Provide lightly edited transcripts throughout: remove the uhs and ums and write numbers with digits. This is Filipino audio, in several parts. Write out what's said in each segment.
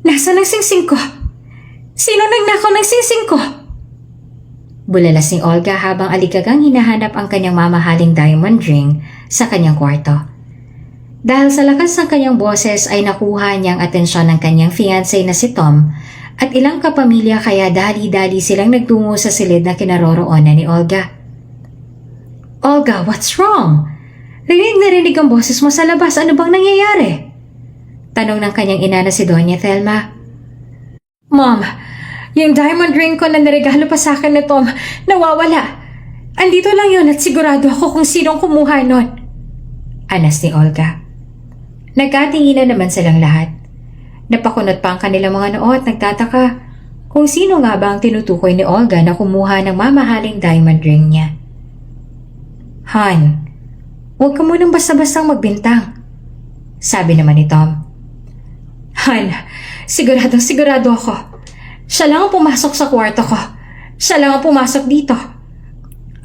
Nasaan ang singsing ko? Sino nagnakaw ng singsing ko? Bulalas ni Olga habang aligagang hinahanap ang kanyang mamahaling diamond ring sa kanyang kwarto. Dahil sa lakas ng kanyang boses ay nakuha niyang atensyon ng kanyang fiancé na si Tom at ilang kapamilya kaya dali-dali silang nagtungo sa silid na kinaroroonan ni Olga. Olga, what's wrong? Rinig na rinig ang boses mo sa labas. Ano bang nangyayari? Tanong ng kanyang ina na si Doña Thelma. Mom, yung diamond ring ko na niregalo pa sa akin ni Tom, nawawala. Andito lang yun at sigurado ako kung sinong kumuha nun. Anas ni Olga. Nagkatinginan naman silang lahat. Napakunot pa ang kanilang mga noo at nagtataka kung sino nga ba ang tinutukoy ni Olga na kumuha ng mamahaling diamond ring niya. Han, huwag ka munang basta-bastang magbintang. Sabi naman ni Tom. Han, sigurado ako. Siya lang ang pumasok sa kwarto ko. Siya lang ang pumasok dito.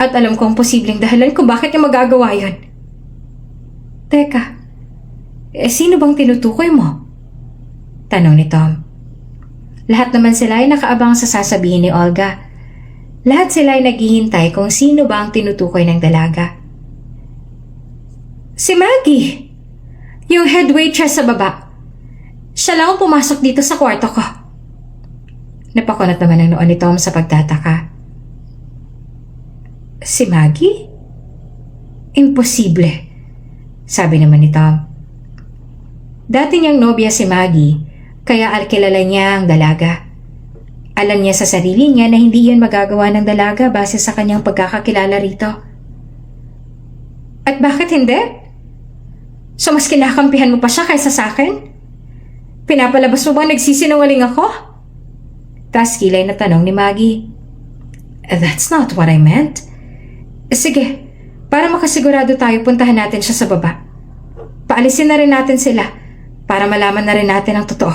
At alam ko ang posibleng dahilan kung bakit niya magagawa yun. Teka, sino bang tinutukoy mo? Tanong ni Tom. Lahat naman sila ay nakaabang sa sasabihin ni Olga. Lahat sila ay naghihintay kung sino ba ang tinutukoy ng dalaga. Si Maggie! Yung head waitress sa baba. Siya lang ang pumasok dito sa kwarto ko. Napakunot naman ang noo ni Tom sa pagtataka. Si Maggie? Imposible, sabi naman ni Tom. Dati niyang nobya si Maggie, kaya kilala niya ang dalaga. Alam niya sa sarili niya na hindi yun magagawa ng dalaga base sa kanyang pagkakakilala rito. At bakit hindi? So mas kinakampihan mo pa siya kaysa sa akin? Pinapalabas mo ba nagsisinungaling ako? Tas kilay na tanong ni Maggie. That's not what I meant. Sige, para makasigurado tayo puntahan natin siya sa baba. Paalisin na rin natin sila para malaman na rin natin ang totoo.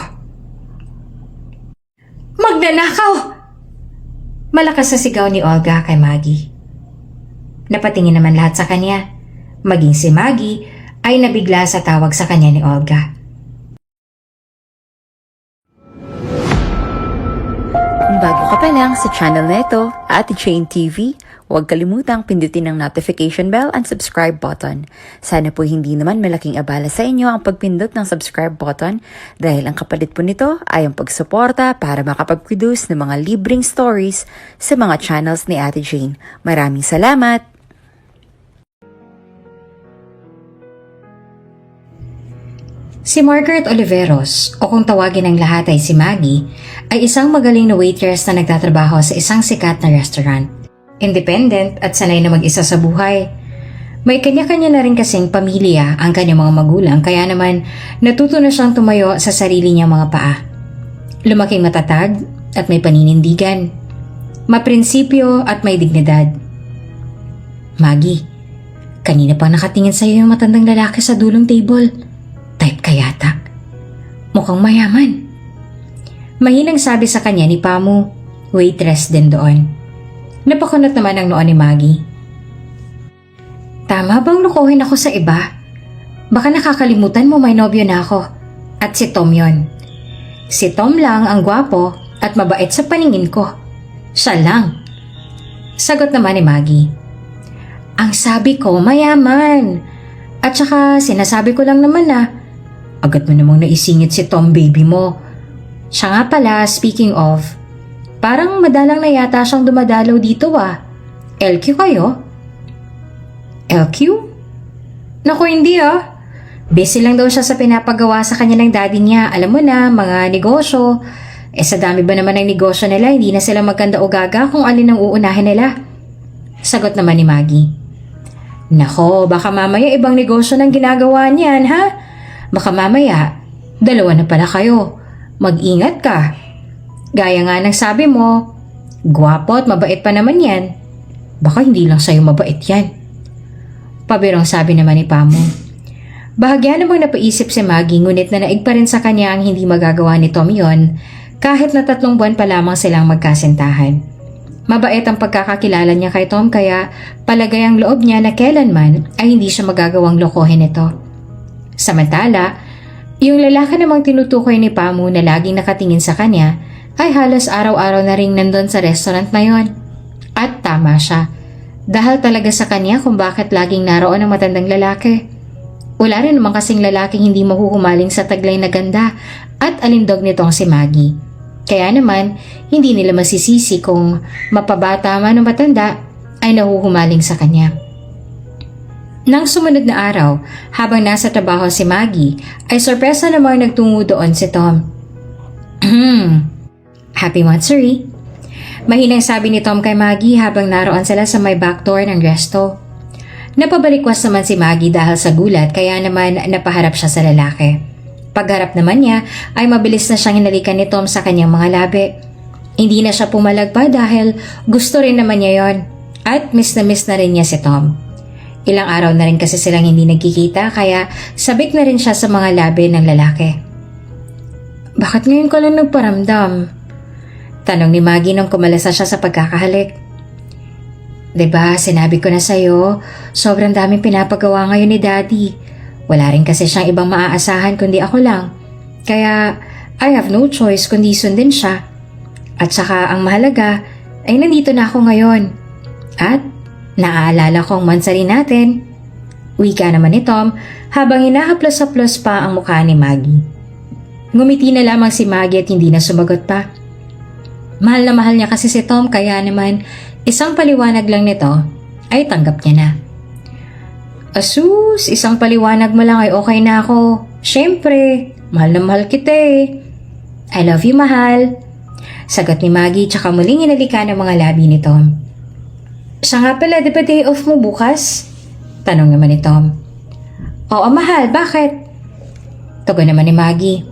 Magnanakaw! Malakas sa sigaw ni Olga kay Maggie. Napatingin naman lahat sa kanya. Maging si Maggie ay nabigla sa tawag sa kanya ni Olga. Kung bago ka pa lang sa channel na ito, Ate Jane TV, huwag kalimutang pindutin ang notification bell and subscribe button. Sana po hindi naman malaking abala sa inyo ang pagpindot ng subscribe button dahil ang kapalit po nito ay ang pagsuporta para makapag-produce ng mga libreng stories sa mga channels ni Ate Jane. Maraming salamat! Si Margaret Oliveros, o kung tawagin ng lahat ay si Maggie, ay isang magaling na waitress na nagtatrabaho sa isang sikat na restaurant. Independent at sanay na mag-isa sa buhay. May kanya-kanya na rin kasing pamilya ang kanyang mga magulang kaya naman natuto na siyang tumayo sa sarili niyang mga paa. Lumaking matatag at may paninindigan. Maprinsipyo at may dignidad. Maggie, kanina pa nakatingin sa iyo yung matandang lalaki sa dulong table. Type ka yata. Mukhang mayaman. Mahinang sabi sa kanya ni Pamu, waitress din doon. Napakunot naman ang noo ni Maggie. Tama bang lukuhin ako sa iba? Baka nakakalimutan mo may nobyo na ako. At si Tom yon. Si Tom lang ang gwapo at mabait sa paningin ko. Siya lang. Sagot naman ni Maggie. Ang sabi ko mayaman. At saka sinasabi ko lang naman na agad mo namang naisingit si Tom baby mo. Siya nga pala, speaking of, parang madalang na yata siyang dumadalaw dito ah. LQ kayo? LQ? Naku hindi ah. Busy lang daw siya sa pinapagawa sa kanya ng daddy niya. Alam mo na, mga negosyo. Sa dami ba naman ng negosyo nila, hindi na sila magkanda o gaga kung alin ang uunahin nila. Sagot naman ni Maggie. Nako, baka mamaya ibang negosyo ng ginagawa niyan ha? Baka mamaya, dalawa na pala kayo. Mag-ingat ka. Gaya nga ng sabi mo, gwapo at mabait pa naman yan. Baka hindi lang sa'yo mabait yan. Pabirong sabi naman ni Pamu. Bahagya namang napaisip si Maggie ngunit na naig pa rin sa kanya ang hindi magagawa ni Tom yon kahit na 3 buwan pa lamang silang magkasintahan. Mabait ang pagkakakilala niya kay Tom kaya palagay ang loob niya na kailanman ay hindi siya magagawang lokohin ito. Samantala, Yung lalaki namang tinutukoy ni Pamu na laging nakatingin sa kanya ay halos araw-araw na ring nandun sa restaurant na yon. At tama siya. Dahil talaga sa kanya kung bakit laging naroon ang matandang lalaki. Wala rin naman kasing lalaking hindi mahuhumaling sa taglay na ganda at alindog nitong si Maggie. Kaya naman, hindi nila masisisi kung mapabata man o matanda ay nahuhumaling sa kanya. Nang sumunod na araw, habang nasa trabaho si Maggie, ay sorpresa namang nagtungo doon si Tom. Happy Matsuri! Mahinang sabi ni Tom kay Maggie habang naroon sila sa may back door ng resto. Napabalikwas naman si Maggie dahil sa gulat kaya naman napaharap siya sa lalaki. Pagharap naman niya ay mabilis na siyang hinalikan ni Tom sa kanyang mga labi. Hindi na siya pumalag pa dahil gusto rin naman niya yon at miss na rin niya si Tom. Ilang araw na rin kasi silang hindi nagkikita kaya sabik na rin siya sa mga labi ng lalaki. Bakit ngayon ka lang nagparamdam? Tanong ni Maggie nung kumalasa siya sa pagkakahalik. Diba, sinabi ko na sa'yo, sobrang daming pinapagawa ngayon ni Daddy. Wala rin kasi siyang ibang maaasahan kundi ako lang. Kaya, I have no choice kundi sundin siya. At saka ang mahalaga ay nandito na ako ngayon. At naaalala ko ang mansari natin. Wika naman ni Tom habang hinahaplos-haplos pa ang mukha ni Maggie. Ngumiti na lamang si Maggie at hindi na sumagot pa. Mahal na mahal niya kasi si Tom kaya naman isang paliwanag lang nito ay tanggap niya na. Asus, isang paliwanag mo lang ay okay na ako. Siyempre, mahal na mahal kita eh. I love you, mahal. Sagot ni Maggie tsaka muling inalikan ang mga labi ni Tom. Siya nga pala, di ba day off mo bukas? Tanong naman ni Tom. Oo, mahal, bakit? Tugon naman ni Maggie.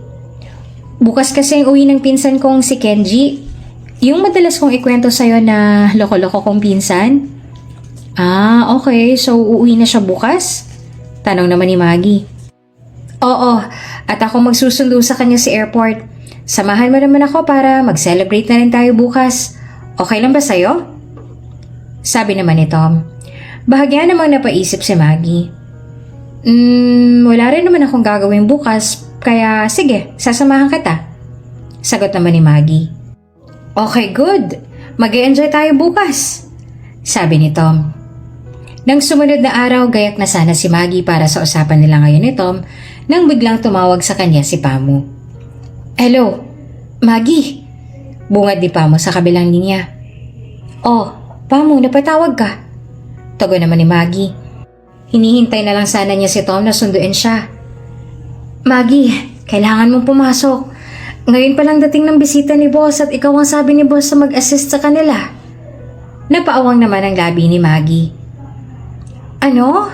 Bukas kasi ang uwi ng pinsan kong si Kenji. Yung madalas kong ikwento sa'yo na loko-loko kong pinsan? Ah, okay. So, uuwi na siya bukas? Tanong naman ni Maggie. Oo, at ako magsusundo sa kanya sa airport. Samahan mo naman ako para mag-celebrate na rin tayo bukas. Okay lang ba sa'yo? Sabi naman ni Tom. Bahagya namang napaisip si Maggie. Wala rin naman akong gagawin bukas, kaya sige, sasamahan kita. Sagot naman ni Maggie. Okay, good. Mag-e-enjoy tayo bukas, sabi ni Tom. Nang sumunod na araw, gayak na sana si Maggie para sa usapan nila ngayon ni Tom nang biglang tumawag sa kanya si Pamu. Hello, Maggie. Bungad ni Pamu sa kabilang linya. Oh, Pamu, napatawag ka. Tugon naman ni Maggie. Hinihintay na lang sana niya si Tom na sunduin siya. Maggie, kailangan mong pumasok. Ngayon pa lang dating ng bisita ni boss at ikaw ang sabi ni boss sa mag-assist sa kanila. Napaawang naman ang labi ni Maggie. Ano?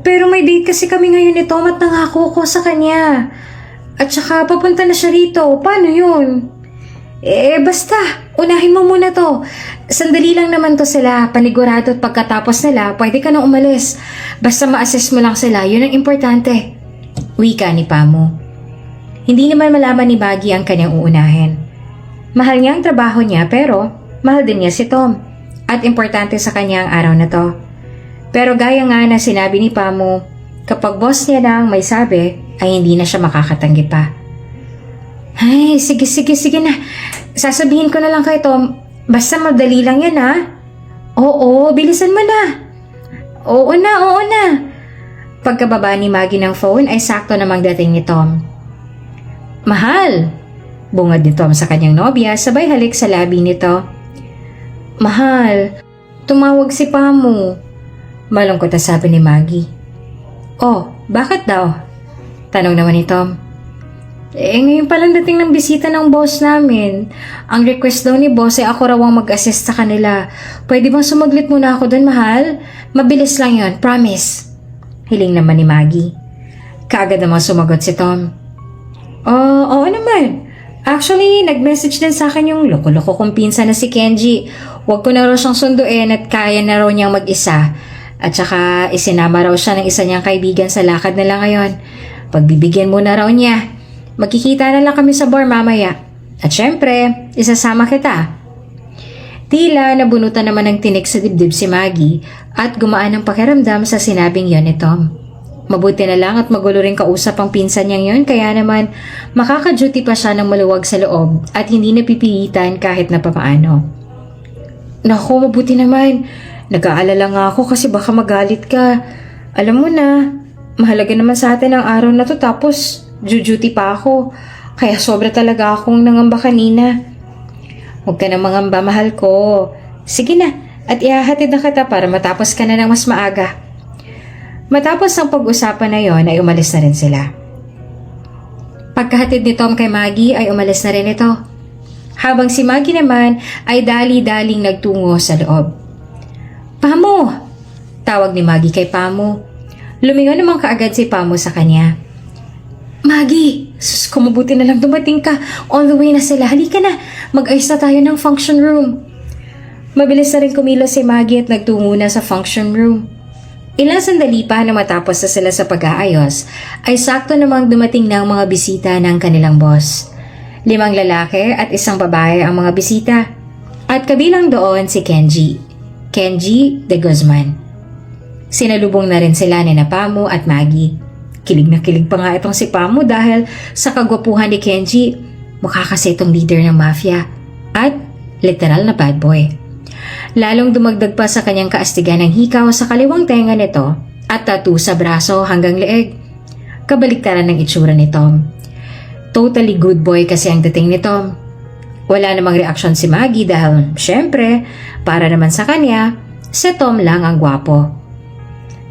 Pero may date kasi kami ngayon ni Tom at nangako ko sa kanya. At saka papunta na siya rito. Paano yun? Basta, unahin mo muna to. Sandali lang naman to sila. Panigurado at pagkatapos nila, pwede ka na umalis. Basta ma-assist mo lang sila, yun ang importante. Wika ni Pamu. Hindi naman malaman ni Maggie ang kanyang uunahin. Mahal niya ang trabaho niya pero mahal din niya si Tom at importante sa kanya ang araw na to. Pero gaya nga na sinabi ni Pamu, kapag boss niya na ang may sabi ay hindi na siya makakatanggi pa. Ay, sige na. Sasabihin ko na lang kay Tom, basta madali lang yan ha. Oo, bilisan mo na. Oo na. Pagkababa ni Maggie ng phone ay sakto namang dating ni Tom. Mahal! Bungad ni Tom sa kanyang nobya sabay halik sa labi nito. Mahal, tumawag si Pamu. Malungkot na sabi ni Maggie. Oh, bakit daw? Tanong naman ni Tom. Ngayon palang dating ng bisita ng boss namin. Ang request daw ni boss ay ako raw ang mag-assist sa kanila. Pwede bang sumaglit muna ako doon, mahal? Mabilis lang yon, promise. Hiling naman ni Maggie. Kaagad namang sumagot si Tom. Oo naman. Actually, nag-message din sa akin yung loko-loko kong pinsan na si Kenji. Huwag ko na raw siyang sunduin at kaya na raw niyang mag-isa. At saka isinama raw siya ng isa niyang kaibigan sa lakad nila ngayon. Pagbibigyan muna raw niya. Magkikita na lang kami sa bar mamaya. At syempre, isasama kita. Tila nabunutan naman ng tinik sa dibdib si Maggie at gumaan ang pakiramdam sa sinabing yon ni Tom. Mabuti na lang at magulo rin kausap ang pinsan niyang yun, kaya naman makaka-duty pa siya ng maluwag sa loob at hindi napipilitan kahit na papaano. Naku, mabuti naman. Nag-aalala nga ako kasi baka magalit ka. Alam mo na, mahalaga naman sa atin ang araw na to tapos duty pa ako. Kaya sobra talaga akong nangamba kanina. Huwag ka na mangamba, mahal ko. Sige na, at ihahatid na kita para matapos ka na ng mas maaga. Matapos ang pag-usapan na yon ay umalis na rin sila. Pagkahatid ni Tom kay Maggie ay umalis na rin ito. Habang si Maggie naman ay dali-daling nagtungo sa loob. Pamo! Tawag ni Maggie kay Pamo. Lumingon naman kaagad si Pamo sa kanya. Maggie! Sus, kumubuti na lang dumating ka. On the way na sila. Halika na. Mag-ayos na tayo ng function room. Mabilis na rin kumilos si Maggie at nagtungo na sa function room. Ilang sandali pa na matapos na sila sa pag-aayos, ay sakto namang dumating ng mga bisita ng kanilang boss. 5 lalaki at 1 babae ang mga bisita. At kabilang doon si Kenji. Kenji de Guzman. Sinalubong na rin sila ni Pamo at Maggie. Kilig na kilig pa nga itong si Pamo dahil sa kagwapuhan ni Kenji, mukha kasi itong leader ng mafia at literal na bad boy. Lalong dumagdag pa sa kanyang kaastigan ng hikaw sa kaliwang tenga nito at tattoo sa braso hanggang leeg. Kabaliktaran ng itsura ni Tom. Totally good boy kasi ang dating ni Tom. Wala namang reaksyon si Maggie dahil, syempre, para naman sa kanya, si Tom lang ang gwapo.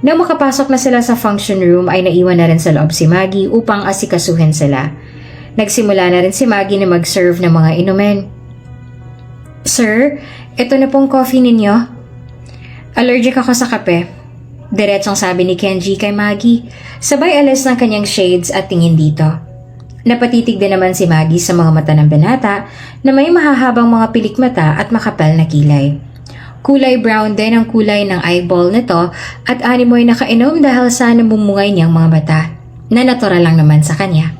Nang makapasok na sila sa function room ay naiwan na rin sa loob si Maggie upang asikasuhin sila. Nagsimula na rin si Maggie na mag-serve ng mga inumin. Sir, ito na pong coffee ninyo. Allergic ako sa kape. Diretsong sabi ni Kenji kay Maggie, sabay alis ng kanyang shades at tingin dito. Napatitig din naman si Maggie sa mga mata ng binata na may mahahabang mga pilikmata at makapal na kilay. Kulay brown din ang kulay ng eyeball nito at animoy nakainom dahil sa namumungay niyang mga mata na natural lang naman sa kanya.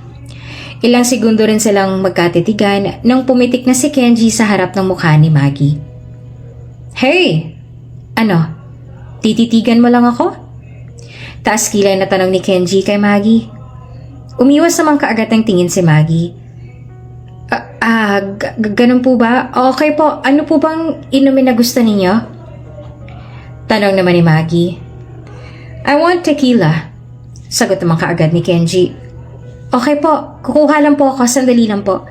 Ilang segundo rin silang magkatitigan nang pumitik na si Kenji sa harap ng mukha ni Maggie. Hey! Ano? Tititigan mo lang ako? Taas kilay na tanong ni Kenji kay Maggie. Umiwas naman kaagad ang tingin si Maggie. Ganun po ba? Okay po, ano po bang inumin na gusto ninyo? Tanong naman ni Maggie. I want tequila. Sagot naman kaagad ni Kenji. Okay po, kukuha lang po ako, sandali lang po.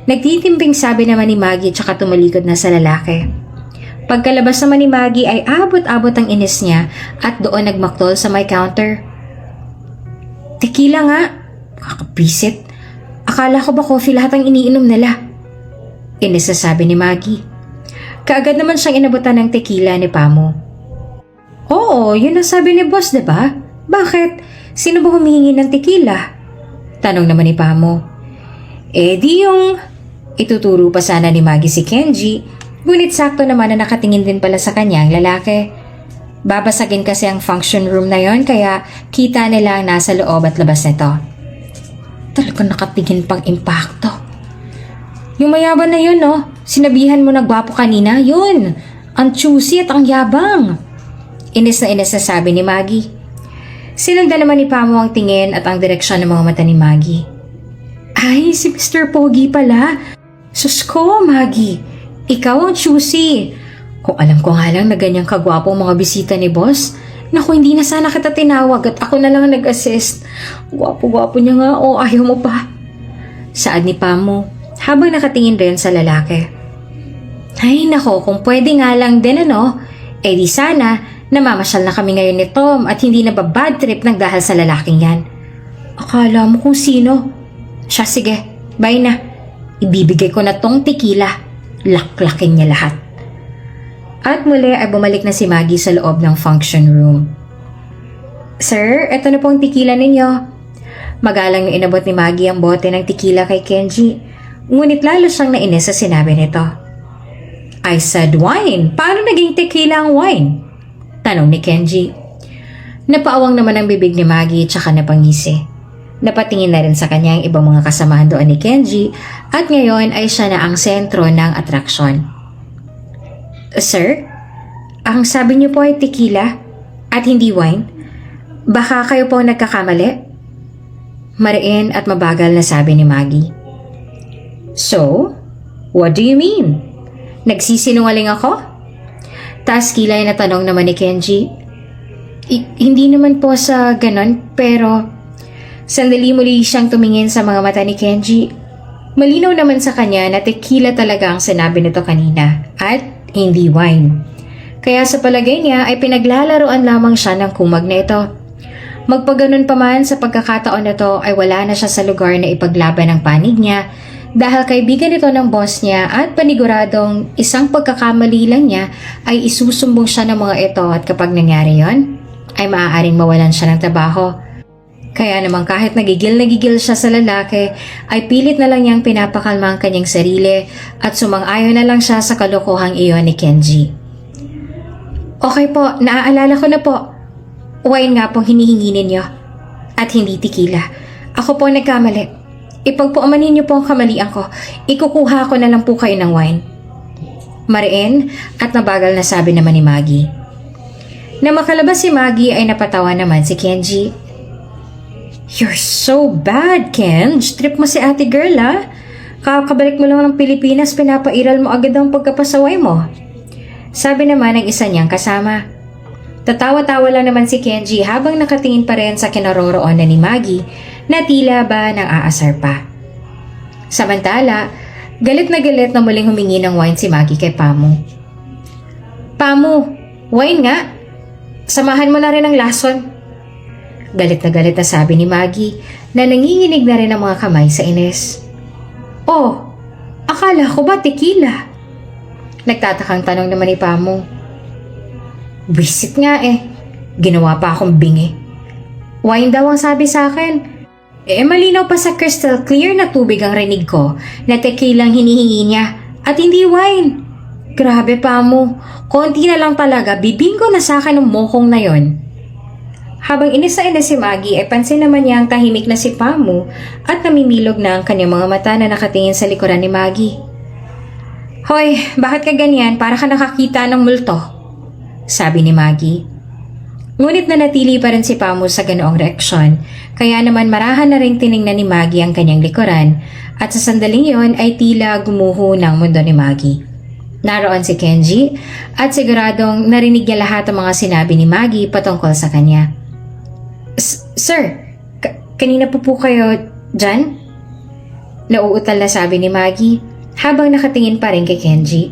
Nagtitimping sabi naman ni Maggie tsaka tumalikod na sa lalaki. Pagkalabas naman ni Maggie ay abot-abot ang inis niya at doon nagmaktol sa may counter. Tequila nga. Kakapisit. Akala ko ba coffee lahat ang iniinom nila? Inis na sabi ni Maggie. Kaagad naman siyang inabutan ng tequila ni Pamo. Oo, yun ang sabi ni boss, diba? Bakit? Sino ba humihingi ng tequila? Tanong naman ni Pamo. Di yung... Ituturo pa sana ni Maggie si Kenji. Ngunit sakto naman na nakatingin din pala sa kanya ang lalaki. Babasagin kasi ang function room na yon kaya kita nila ang nasa loob at labas nito. Talagang nakatingin pang impacto. Yung mayaban na yun, no? Sinabihan mo na gwapo kanina, yun. Ang choosy at ang yabang. Inis na sabi ni Maggie. Sinundan naman ni Pamo ang tingin at ang direksyon ng mga mata ni Maggie. Ay, si Mr. Pogi pala. Sus ko, Maggie. Ikaw ang choosy. Kung alam ko nga lang na ganyang kagwapo mga bisita ni boss, naku, hindi na sana kita tinawag at ako na lang nag-assist. Gwapo-gwapo niya nga, ayaw mo pa. Saad ni Pamo, habang nakatingin rin sa lalaki. Ay nako, kung pwede nga lang din di sana namamasyal na kami ngayon ni Tom at hindi na ba bad trip ng dahil sa lalaking yan. Akala mo kung sino? Siya, sige, bye na. Ibibigay ko na tong tequila. Laklakin niya lahat. At muli ay bumalik na si Maggie sa loob ng function room. Sir, eto na pong tequila ninyo. Magalang na inabot ni Maggie ang bote ng tequila kay Kenji. Ngunit lalo siyang nainis sa sinabi nito. I said wine. Paano naging tequila ang wine? Tanong ni Kenji. Napaawang naman ang bibig ni Maggie tsaka napangisi. Napatingin na rin sa kanya ang ibang mga kasamahan doon ni Kenji at ngayon ay siya na ang sentro ng atraksyon. Sir, ang sabi niyo po ay tequila at hindi wine? Baka kayo po nagkakamali? Mariin at mabagal na sabi ni Maggie. So, what do you mean? Nagsisinungaling ako? Taas kilay na tanong naman ni Kenji. Hindi naman po sa ganon, pero sandali muli siyang tumingin sa mga mata ni Kenji. Malinaw naman sa kanya na tequila talaga ang sinabi nito kanina at hindi wine. Kaya sa palagay niya ay pinaglalaroan lamang siya ng kumag na ito. Magpaganon pa man sa pagkakataon na to ay wala na siya sa lugar na ipaglaban ang panig niya dahil kaibigan ito ng boss niya at paniguradong isang pagkakamali lang niya ay isusumbong siya ng mga ito at kapag nangyari yon ay maaaring mawalan siya ng trabaho. Kaya naman kahit nagigil siya sa lalaki ay pilit na lang niyang pinapakalma ang kanyang sarili at sumang-ayon na lang siya sa kalokohang iyon ni Kenji. Okay po, naaalala ko na po. Wine nga pong hinihingi ninyo. At hindi tequila. Ako po nagkamali. Ipagpuamanin niyo po ang kamalian ko. Ikukuha ko na lang po kayo ng wine. Mariin at nabagal na sabi naman ni Maggie. Na makalabas si Maggie ay napatawa naman si Kenji. You're so bad, Kenj. Trip mo si ate girl, ha? Kakabalik mo lang ng Pilipinas, pinapairal mo agad ang pagkapasaway mo. Sabi naman ng isa niyang kasama. Tatawa-tawa lang naman si Kenji habang nakatingin pa rin sa kinaroroonan ni Maggie na tila ba nang aasar pa. Samantala, galit na muling humingi ng wine si Maggie kay Pamu. Pamu, wine nga. Samahan mo na rin ang lason. Galit na sabi ni Maggie na nanginginig na rin ang mga kamay sa Ines. Oh, akala ko ba tequila? Nagtatakang tanong naman ni Pamu. Visit nga eh. Ginawa pa akong bingi. Wine daw ang sabi sa akin. Malinaw pa sa crystal clear na tubig ang rinig ko na tequila ang hinihingi niya at hindi wine. Grabe Pamu. Konti na lang talaga bibinggo na sa akin ng mokong na yon. Habang inis si Maggie ay pansin naman niya ang tahimik na si Pamu at namimilog na ang kanyang mga mata na nakatingin sa likuran ni Maggie. Hoy, bakit ka ganyan? Para ka nakakita ng multo. Sabi ni Maggie. Ngunit nanatili pa rin si Pamu sa ganoong reaksyon, kaya naman marahan na ring tiningnan ni Maggie ang kanyang likuran at sa sandaling iyon ay tila gumuho ng mundo ni Maggie. Naroon si Kenji at siguradong narinig niya lahat ang mga sinabi ni Maggie patungkol sa kanya. Sir, kanina po kayo dyan? Nauutal na sabi ni Maggie habang nakatingin pa rin kay Kenji.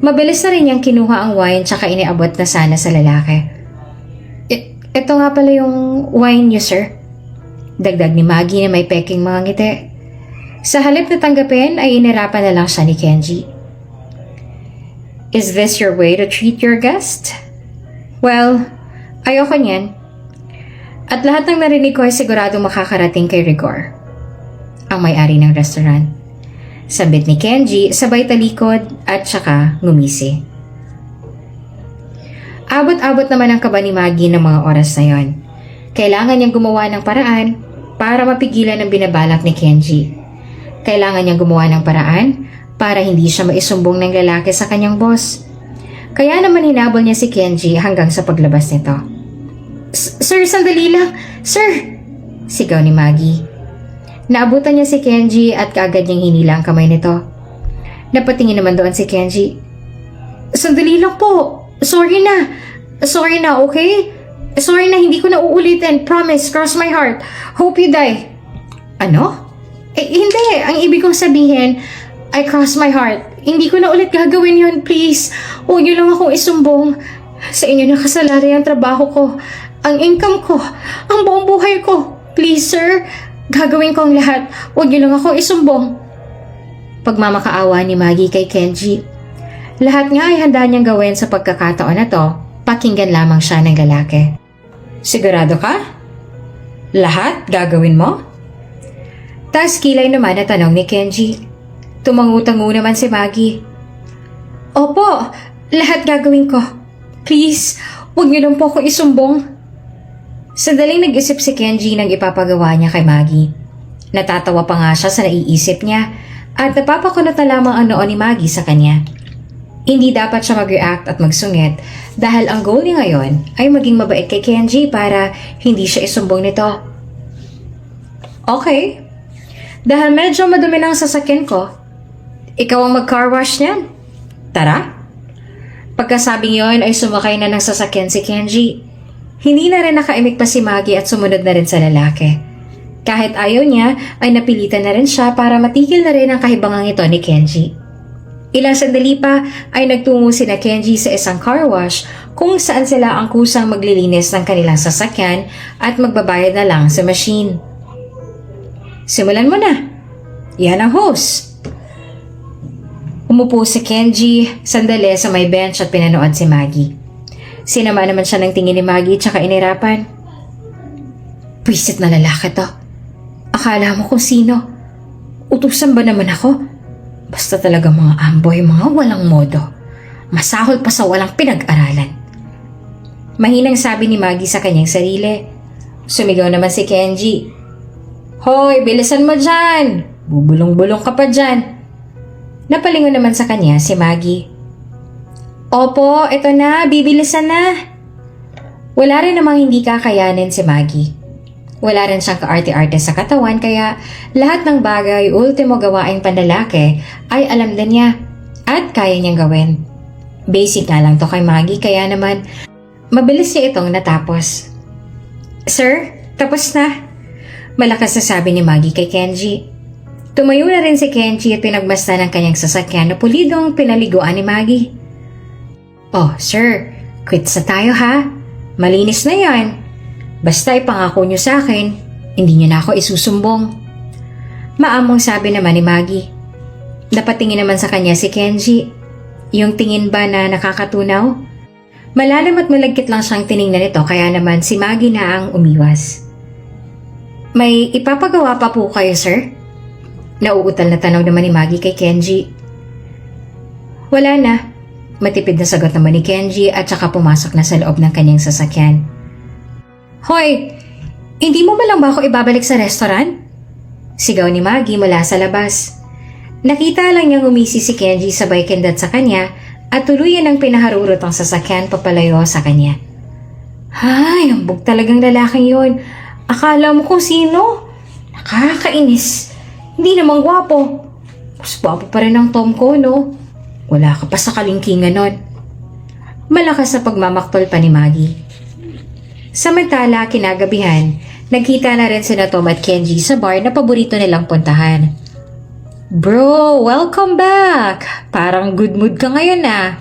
Mabilis na rin niyang kinuha ang wine tsaka iniabot na sana sa lalaki. Ito nga pala yung wine niyo, sir. Dagdag ni Maggie na may peking mga ngiti. Sa halip na tanggapin ay inirapan na lang siya ni Kenji. Is this your way to treat your guest? Well, ayoko niyan. At lahat ng narinig ko ay siguradong makakarating kay Rigor, ang may-ari ng restaurant. Sabit ni Kenji, sabay talikod at saka ngumisi. Abot-abot naman ang kaba ni Maggie ng mga oras na yon. Kailangan niyang gumawa ng paraan para mapigilan ang binabalak ni Kenji. Kailangan niyang gumawa ng paraan para hindi siya maisumbong ng lalaki sa kanyang boss. Kaya naman hinabol niya si Kenji hanggang sa paglabas nito. Sir, sandali lang! Sir! Sigaw ni Maggie. Naabutan niya si Kenji at kaagad niyang hinila ang kamay nito. Napatingin naman doon si Kenji. Sandali lang po! Sorry na, okay? Sorry na, hindi ko na uulitin. Promise, cross my heart. Hope you die. Ano? Hindi. Ang ibig kong sabihin, I cross my heart. Hindi ko na ulit gagawin yun, please. Huwag niyo lang akong isumbong. Sa inyo nakasalari ang trabaho ko. Ang income ko. Ang buong buhay ko. Please, sir. Gagawin ko ang lahat. Huwag niyo lang akong isumbong. Pagmamakaawa ni Maggie kay Kenji. Lahat nga ay handa niyang gawin sa pagkakataon na to. Pakinggan lamang siya ng lalaki. Sigurado ka? Lahat gagawin mo? Tas kilay naman na tanong ni Kenji. Tumangu-tangu naman si Maggie. Opo, lahat gagawin ko. Please, huwag niyo lang po akong isumbong. Sandaling nag-isip si Kenji nang ipapagawa niya kay Maggie. Natatawa pa nga siya sa naiisip niya at napapakunot na lamang ang noon ni Maggie sa kanya. Hindi dapat siya mag-react at magsungit dahil ang goal niya ngayon ay maging mabait kay Kenji para hindi siya isumbong nito. Okay. Dahil medyo madumi ng sasakyan ko, ikaw ang mag-car wash niyan. Tara. Pagkasabing yon ay sumakay na ng sasakyan si Kenji. Hindi na rin nakaimik pa si Maggie at sumunod na rin sa lalaki. Kahit ayaw niya ay napilitan na rin siya para matigil na rin ang kahibangang ito ni Kenji. Ilang sandali pa ay nagtungo sina Kenji sa isang car wash kung saan sila ang kusang maglilinis ng kanilang sasakyan at magbabayad na lang sa machine. Simulan mo na. Yan ang host. Umupo si Kenji sandali sa may bench at pinanood si Maggie. Sinama naman siya ng tingin ni Maggie tsaka inirapan. Pwisit na lalaki to. Akala mo kung sino. Utusan ba naman ako? Basta talaga mga amboy, mga walang modo. Masahol pa sa walang pinag-aralan. Mahinang sabi ni Maggie sa kanyang sarili. Sumigaw naman si Kenji. Hoy, bilisan mo dyan! Bubulong-bulong ka pa dyan. Napalingon naman sa kanya si Maggie. Opo, eto na, bibilisan na. Wala rin namang hindi kakayanin si Maggie. Wala rin siyang kaarte-arte sa katawan kaya lahat ng bagay ultimo gawaing panlalaki ay alam din niya at kaya niyang gawin. Basic nga lang to kay Maggie kaya naman mabilis niya itong natapos. Sir, tapos na. Malakas na sabi ni Maggie kay Kenji. Tumayo na rin si Kenji at pinagmasdan ng kanyang sasakyan na pulidong pinaliguan ni Maggie. Oh, sir, quits na tayo ha. Malinis na yan. Basta ipangako niyo sa akin, hindi niyo na ako isusumbong. Maamong sabi naman ni Maggie. Napatingin naman sa kanya si Kenji. Yung tingin ba na nakakatunaw? Malalim at malagkit lang siyang tiningnan nito kaya naman si Maggie na ang umiwas. May ipapagawa pa po kayo, sir? Nauutal na tanong naman ni Maggie kay Kenji. Wala na. Matipid na sagot naman ni Kenji at saka pumasok na sa loob ng kanyang sasakyan. Hoy! Hindi mo ba lang ba ako ibabalik sa restaurant? Sigaw ni Maggie mula sa labas. Nakita lang niyang umisi si Kenji sabay kindat sa kanya at tuluyan ang pinaharurot ang sasakyan papalayo sa kanya. Ay, ambog talagang lalaking yon. Akala mo kung sino? Nakakainis. Hindi naman gwapo. Mas gwapo pa rin ang Tom ko, no? Wala ka pa sa kalingkingan nun. Malakas na pagmamaktol pa ni Maggie. Samantala, kinagabihan, nagkita na rin sina Tom at Kenji sa bar na paborito nilang puntahan. Bro, welcome back! Parang good mood ka ngayon ah.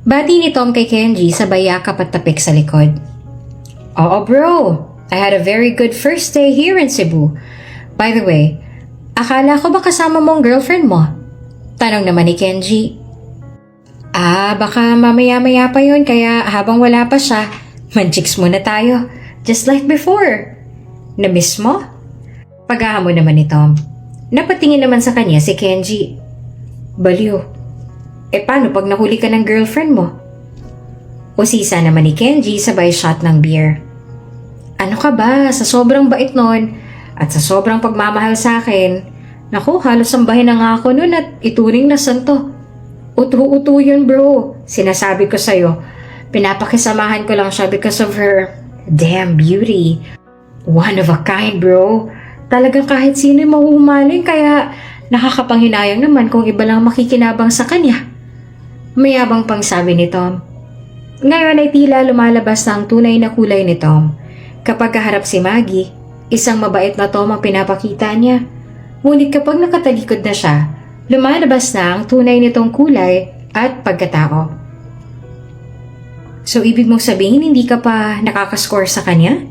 Bati ni Tom kay Kenji sabay yakap at tapik sa likod. Oo bro, I had a very good first day here in Cebu. By the way, akala ko ba kasama mo ang girlfriend mo? Tanong naman ni Kenji. Baka mamaya-maya pa yun kaya habang wala pa siya, manchiks muna tayo. Just like before. Na-miss mo? Paghahamon naman ni Tom. Napatingin naman sa kanya si Kenji. Baliw. Paano pag nahuli ka ng girlfriend mo? Usisa naman ni Kenji sabay shot ng beer. Ano ka ba? Sa sobrang bait nun at sa sobrang pagmamahal sa akin, naku, halos sambahin na nga ako nun at ituring na santo. Utu-utu yun bro. Sinasabi ko sa'yo, pinapakisamahan ko lang siya because of her damn beauty. One of a kind bro. Talagang kahit sino yung mahuhumaling kaya nakakapanghinayang naman kung iba lang makikinabang sa kanya. Mayabang pang sabi ni Tom. Ngayon ay tila lumalabas na ang tunay na kulay ni Tom. Kapag kaharap si Maggie, isang mabait na Tom ang pinapakita niya. Ngunit kapag nakatalikod na siya, lumalabas na ang tunay nitong kulay at pagkatao. So ibig mong sabihin hindi ka pa nakakascore sa kanya?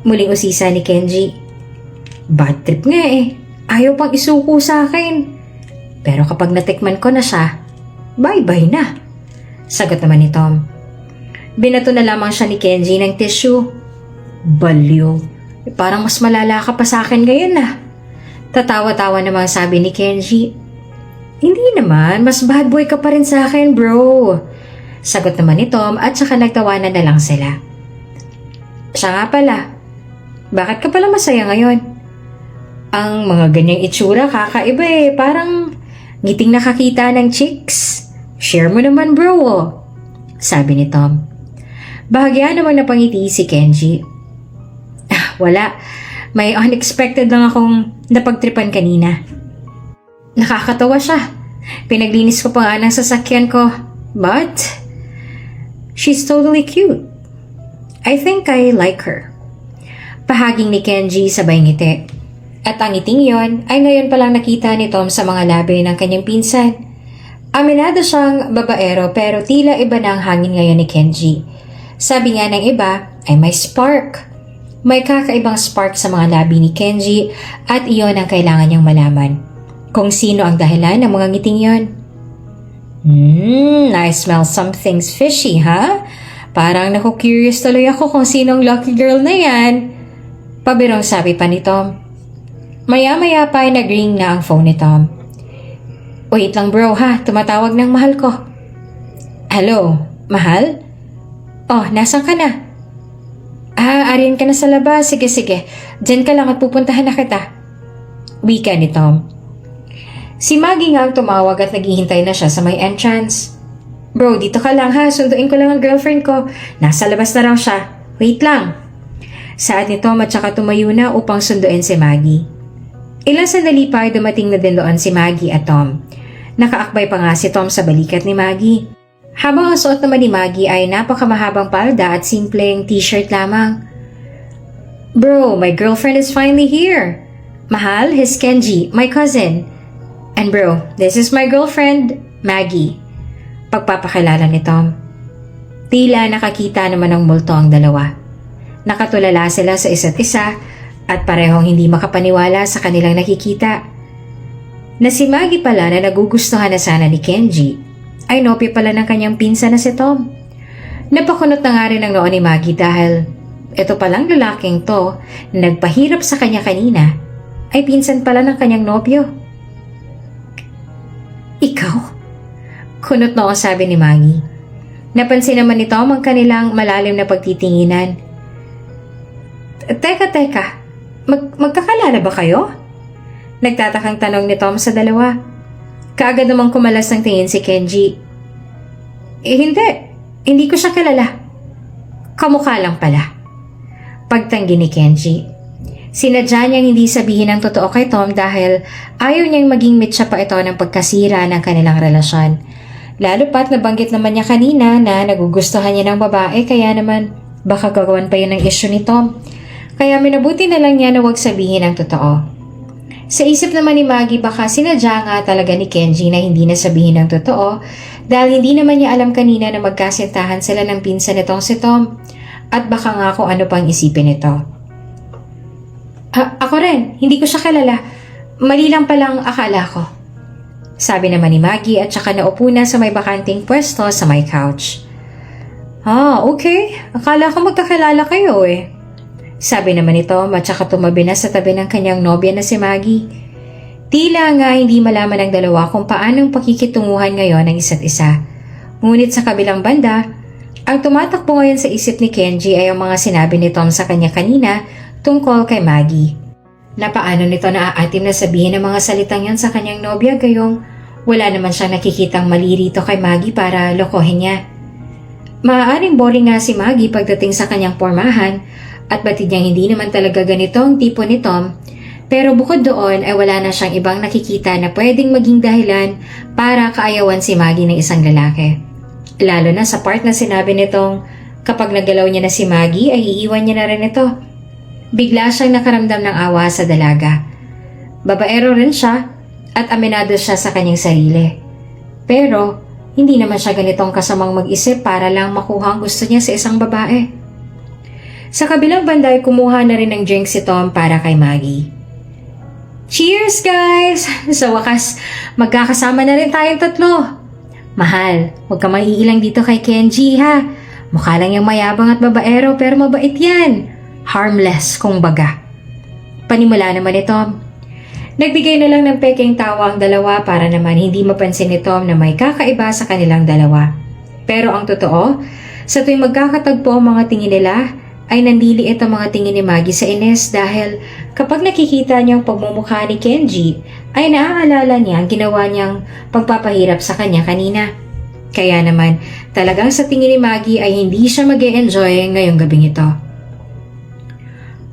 Muling usisa ni Kenji. Bad trip nga eh. Ayaw pang isuko sa akin. Pero kapag natikman ko na siya, bye-bye na. Sagot naman ni Tom. Binato na lamang siya ni Kenji ng tissue. Baliw. Parang mas malala ka pa sa akin ngayon ah. Tatawa-tawa namang sabi ni Kenji. Hindi naman, mas bad boy ka pa rin sa akin bro. Sagot naman ni Tom at saka nagtawanan na lang sila. Siya nga pala. Bakit ka pala masaya ngayon? Ang mga ganyang itsura kakaiba eh. Parang ngiting nakakita ng chicks. Share mo naman bro, oh. Sabi ni Tom. Bahagya namang napangiti si Kenji. Wala. May unexpected lang akong napagtripan kanina. Nakakatawa siya. Pinaglinis ko pa nga ng sasakyan ko. But, she's totally cute. I think I like her. Pahaging ni Kenji sabay ngiti. At ang ngiting yon ay ngayon palang nakita ni Tom sa mga labi ng kanyang pinsan. Aminado siyang babaero pero tila iba na ang hangin ngayon ni Kenji. Sabi nga ng iba ay may spark. May kakaibang spark sa mga labi ni Kenji at iyon ang kailangan niyang malaman. Kung sino ang dahilan ng mga ngiting yon. I smell something's fishy, ha? Parang naku-curious tuloy ako kung sinong lucky girl na yan. Pabirong sabi pa ni Tom. Maya-maya pa ay nag-ring na ang phone ni Tom. Wait lang bro ha, tumatawag ng mahal ko. Hello, mahal? Oh, nasan ka na? Ariyan ka na sa labas. Sige. Diyan ka lang at pupuntahan na kita. Wika ni Tom. Si Maggie nga ang tumawag at naghihintay na siya sa may entrance. Bro, dito ka lang ha. Sunduin ko lang ang girlfriend ko. Nasa labas na raw siya. Wait lang. Saad ni Tom at saka tumayo na upang sunduin si Maggie. Ilang sandali pa ay dumating na din doon si Maggie at Tom. Nakaakbay pa nga si Tom sa balikat ni Maggie. Habang ang suot naman ni Maggie ay napakamahabang palda at simpleng t-shirt lamang. Bro, my girlfriend is finally here. Mahal, he's Kenji, my cousin. And bro, this is my girlfriend, Maggie. Pagpapakilala ni Tom. Tila nakakita naman ng multo ang dalawa. Nakatulala sila sa isa't isa at parehong hindi makapaniwala sa kanilang nakikita. Na si Maggie pala na nagugustuhan na sana ni Kenji ay nopya pala ng kanyang pinsan na si Tom. Napakunot na nga rin ang noon ni Maggie dahil ito palang lalaking to na nagpahirap sa kanya kanina ay pinsan pala ng kanyang nobyo. Ikaw? Kunot noong sabi ni Maggie. Napansin naman ni Tom ang kanilang malalim na pagtitinginan. Teka. Magkakalala ba kayo? Nagtatakang tanong ni Tom sa dalawa. Kaagad namang kumalas ng tingin si Kenji. Hindi ko siya kilala. Kamukha lang pala. Pagtanggi ni Kenji. Sinadya niyang hindi sabihin ang totoo kay Tom dahil ayaw niyang maging mitsa pa ito ng pagkasira ng kanilang relasyon. Lalo pat nabanggit naman niya kanina na nagugustuhan niya ng babae kaya naman baka gagawan pa yun ng issue ni Tom. Kaya minabuti na lang niya na huwag sabihin ang totoo. Sa isip naman ni Maggie baka sinadya nga talaga ni Kenji na hindi nasabihin ang totoo dahil hindi naman niya alam kanina na magkasintahan sila ng pinsan nitong si Tom at baka nga kung ano pang isipin nito. Ako rin, hindi ko siya kilala. Mali lang palang akala ko. Sabi naman ni Maggie at saka naupo na sa may bakanting pwesto sa may couch. Okay. Akala ko magkakilala kayo eh. Sabi naman ni Tom at saka tumabi na sa tabi ng kanyang nobya na si Maggie. Tila nga hindi malaman ng dalawa kung paanong pakikitunguhan ngayon ng isa't isa. Ngunit sa kabilang banda, ang tumatakbo ngayon sa isip ni Kenji ay ang mga sinabi ni Tom sa kanya kanina tungkol kay Maggie. Na paano nito naaatim na sabihin ang mga salitang yan sa kanyang nobya gayong wala naman siyang nakikitang mali rito kay Maggie para lokohin niya. Maaaring boring nga si Maggie pagdating sa kanyang pormahan at batid niyang hindi naman talaga ganito ang tipo ni Tom, pero bukod doon ay wala na siyang ibang nakikita na pwedeng maging dahilan para kaayawan si Maggie ng isang lalaki. Lalo na sa part na sinabi nitong kapag nagalaw niya na si Maggie ay iiwan niya na rin ito. Bigla siyang nakaramdam ng awa sa dalaga. Babaero rin siya at aminado siya sa kanyang sarili. Pero hindi naman siya ganitong kasamang mag-isip para lang makuha ang gusto niya sa isang babae. Sa kabilang banda ay kumuha na rin ng drink si Tom para kay Maggie. Cheers guys! Sa wakas, magkakasama na rin tayong tatlo. Mahal, huwag ka maiilang dito kay Kenji ha. Mukha lang yung mayabang at babaero pero mabait yan. Harmless kung baga. Panimula naman ni Tom. Nagbigay na lang ng peking tawa ang dalawa para naman hindi mapansin ni Tom na may kakaiba sa kanilang dalawa. Pero ang totoo, sa tuwing magkakatagpo ang mga tingin nila, ay nandiliit ang mga tingin ni Maggie sa Ines dahil kapag nakikita niya ang pagmumukha ni Kenji, ay naaalala niya ang ginawa niyang pagpapahirap sa kanya kanina. Kaya naman, talagang sa tingin ni Maggie ay hindi siya mag-e-enjoy ngayong gabing ito.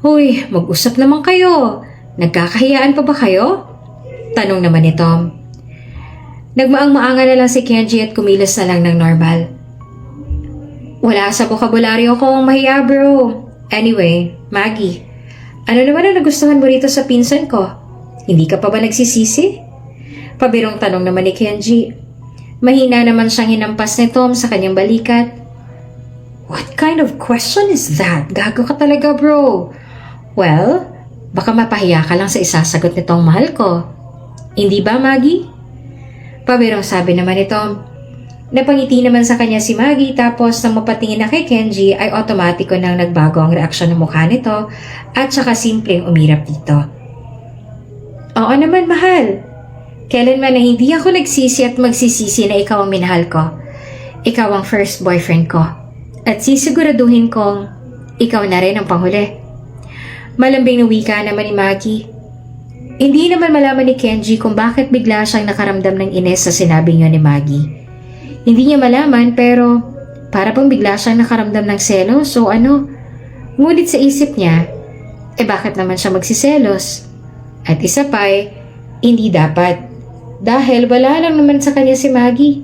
Huy, mag-usap naman kayo. Nagkakahiyaan pa ba kayo? Tanong naman ni Tom. Nagmaang-maanga na lang si Kenji at kumilos na lang ng normal. Wala sa bokabularyo ko ang mahiya, bro. Anyway, Maggie, ano naman ang nagustuhan mo rito sa pinsan ko? Hindi ka pa ba nagsisisi? Pabirong tanong naman ni Kenji. Mahina naman siyang hinampas ni Tom sa kanyang balikat. What kind of question is that? Gago ka talaga, bro. Well, baka mapahiya ka lang sa isasagot nitong mahal ko. Hindi ba, Maggie? Pabirong sabi naman ni Tom. Napangiti naman sa kanya si Maggie tapos nang mapatingin na kay Kenji ay otomatiko nang nagbago ang reaksyon ng mukha nito at saka simpleng umirap dito. Oo naman, mahal. Kailanman na hindi ako nagsisi at magsisisi na ikaw ang minahal ko. Ikaw ang first boyfriend ko. At sisiguraduhin kong ikaw na rin ang panghuli. Malambing na wika naman ni Maggie. Hindi naman malaman ni Kenji kung bakit bigla siyang nakaramdam ng ines sa sinabing yun ni Maggie. Hindi niya malaman pero para bang bigla siyang nakaramdam ng selos o ano. Ngunit sa isip niya, bakit naman siya magsiselos? At isa pa hindi dapat. Dahil wala lang naman sa kanya si Maggie.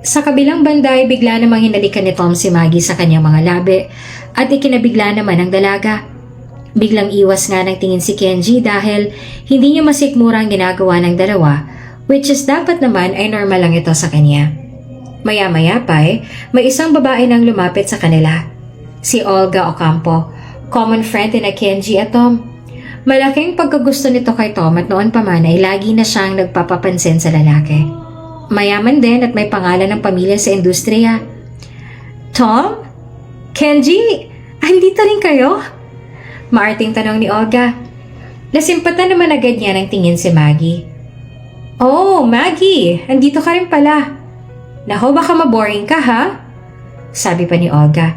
Sa kabilang banda ay bigla namang hinalikan ni Tom si Maggie sa kanyang mga labi at ikinabigla naman ang dalaga. Biglang iwas nga ng tingin si Kenji dahil hindi niya masikmura ang ginagawa ng dalawa, which is dapat naman ay normal lang ito sa kanya. Maya-maya pa may isang babae nang lumapit sa kanila. Si Olga Ocampo, common friend ni Kenji at Tom. Malaking pagkagusto nito kay Tom at noon pa man ay lagi na siyang nagpapapansin sa lalaki. Mayaman din at may pangalan ng pamilya sa industriya. Tom? Kenji? Andito rin kayo? Maarting tanong ni Olga. Nasimpatan naman agad niya ng tingin si Maggie. Oh, Maggie! Andito ka rin pala. Naho, baka maboring ka ha? Sabi pa ni Olga.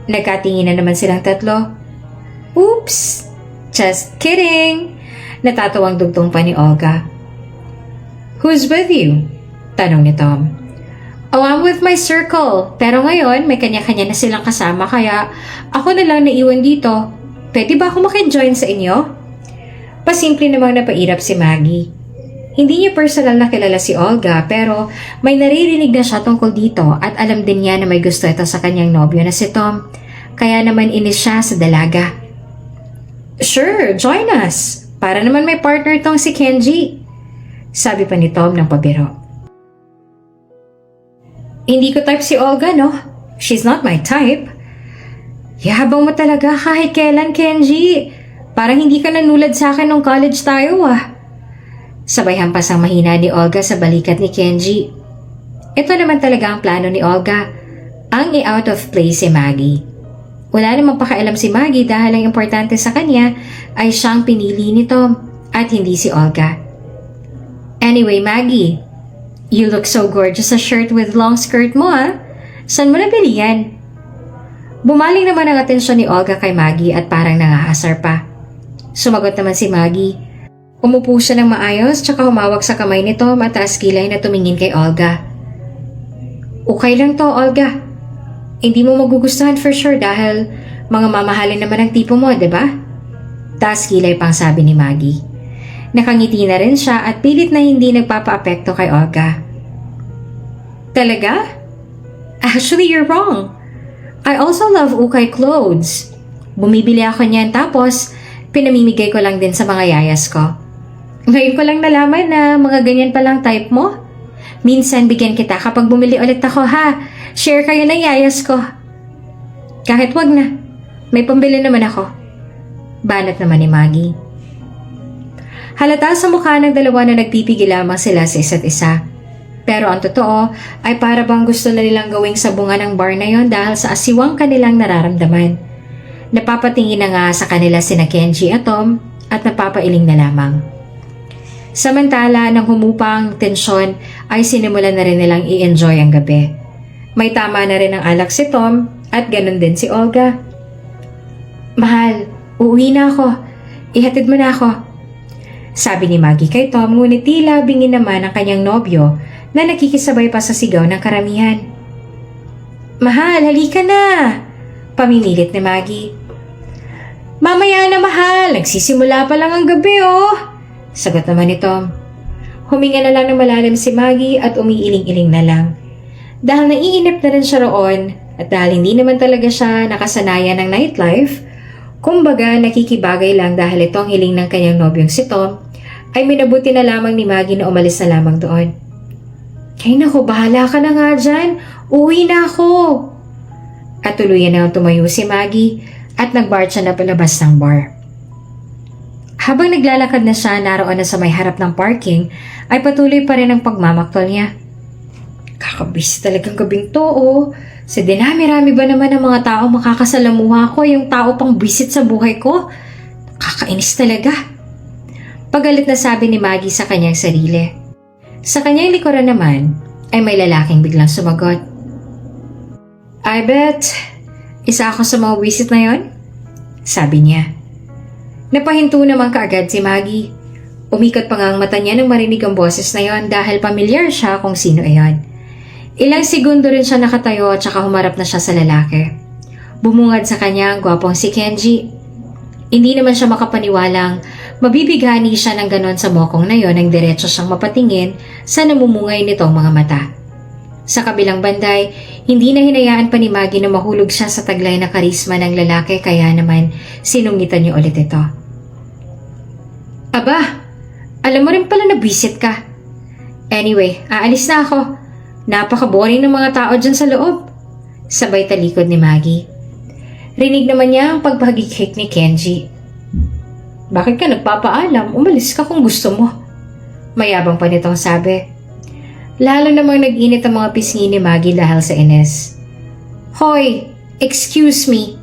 Nagkatingin na naman silang tatlo. Oops! Just kidding! Natatawang dugtong pa ni Olga. Who's with you? Tanong ni Tom. Oh, I'm with my circle. Pero ngayon, may kanya-kanya na silang kasama kaya ako na lang naiwan dito. Pwede ba ako makijoin sa inyo? Pasimple namang napairap si Maggie. Hindi niya personal na kilala si Olga pero may naririnig na siya tungkol dito at alam din niya na may gusto ito sa kanyang nobyo na si Tom. Kaya naman inis siya sa dalaga. Sure, join us. Para naman may partner tong si Kenji. Sabi pa ni Tom ng pabiro. Hindi ko type si Olga, no? She's not my type. Yahabang mo talaga kahit kailan, Kenji. Parang hindi ka nanulad sa akin nung college tayo, ah. Sabay hampas ang mahina ni Olga sa balikat ni Kenji. Ito naman talaga ang plano ni Olga. Ang i-out of place si Maggie. Wala namang pakialam si Maggie dahil ang importante sa kanya ay siyang pinili ni Tom at hindi si Olga. Anyway, Maggie, you look so gorgeous sa shirt with long skirt mo, ah. Saan mo nabili yan? Bumaling naman ang atensyon ni Olga kay Maggie at parang nangaasar pa. Sumagot naman si Maggie. Umupo siya ng maayos tsaka humawak sa kamay ni Tom at taas kilay na tumingin kay Olga. Okay lang to, Olga. Hindi mo magugustuhan for sure dahil mga mamahalin naman ang tipo mo, di ba? Taas kilay pang sabi ni Maggie. Nakangiti na rin siya at pilit na hindi nagpapa-apekto kay Olga. Talaga? Actually, you're wrong. I also love ukay clothes. Bumibili ako niyan tapos pinamimigay ko lang din sa mga yayas ko. Ngayon ko lang nalaman na mga ganyan palang type mo. Minsan bigyan kita kapag bumili ulit ako, ha? Share kayo ng yayas ko. Kahit wag na. May pambili naman ako. Banat naman ni Maggie. Halata sa mukha ng dalawa na nagpipigil lamang sila sa isa't isa. Pero ang totoo ay para bang gusto na nilang gawing sabungan ng bar na yon dahil sa asiwang kanilang nararamdaman. Napapatingin na nga sa kanila sina Kenji at Tom at napapailing na lamang. Samantala, nang humupang tensyon ay sinimulan na rin nilang i-enjoy ang gabi. May tama na rin ang alak si Tom at ganun din si Olga. Mahal, uuwi na ako. Ihatid mo na ako. Sabi ni Maggie kay Tom, ngunit tila bingin naman ang kanyang nobyo na nakikisabay pa sa sigaw ng karamihan. Mahal, halika na! Pamimilit ni Maggie. Mamaya na mahal, nagsisimula pa lang ang gabi Sagot naman ni Tom. Huminga na lang ng malalim si Maggie at umiiling-iling na lang. Dahil naiinip na rin siya roon at dahil hindi naman talaga siya nakasanayan ng nightlife, kumbaga nakikibagay lang dahil itong hiling ng kanyang nobyong si Tom, ay minabuti na lamang ni Maggie na umalis na lamang doon. Ay naku, bahala ka na nga dyan. Uwi na ako. At tuluyan na tumayo si Maggie at nag-bar siya na palabas ng bar. Habang naglalakad na siya naroon na sa may harap ng parking, ay patuloy pa rin ang pagmamaktol niya. Kakabis talagang gabing to Sa dinami-rami ba naman ng mga tao makakasalamuha ko yung tao pang bisit sa buhay ko? Kakainis talaga. Pagalit na sabi ni Maggie sa kanyang sarili. Sa kanyang likuran naman ay may lalaking biglang sumagot. I bet, isa ako sa mga wisit na yon? Sabi niya. Napahinto naman kaagad si Maggie. Umikot pa nga ang mata niya nang marinig ang boses na yon dahil pamilyar siya kung sino ayon. Ilang segundo rin siya nakatayo at saka humarap na siya sa lalaki. Bumungad sa kanya ang gwapong si Kenji. Hindi naman siya makapaniwalang mabibigani siya ng ganon sa mokong na yon nang diretso siyang mapatingin sa namumungay nitong mga mata. Sa kabilang banday, hindi na hinayaan pa ni Maggie na mahulog siya sa taglay na karisma ng lalaki kaya naman sinungitan niya ulit ito. Aba, alam mo rin pala na visit ka. Anyway, aalis na ako. Napaka-boring ng mga tao dyan sa loob. Sabay talikod ni Maggie. Rinig naman niya ang pagpagikik ni Kenji. Bakit ka nagpapaalam? Umalis ka kung gusto mo. Mayabang pa nitong sabi. Lalo namang nag-init ang mga pisngi ni Maggie dahil sa Ines. Hoy, excuse me.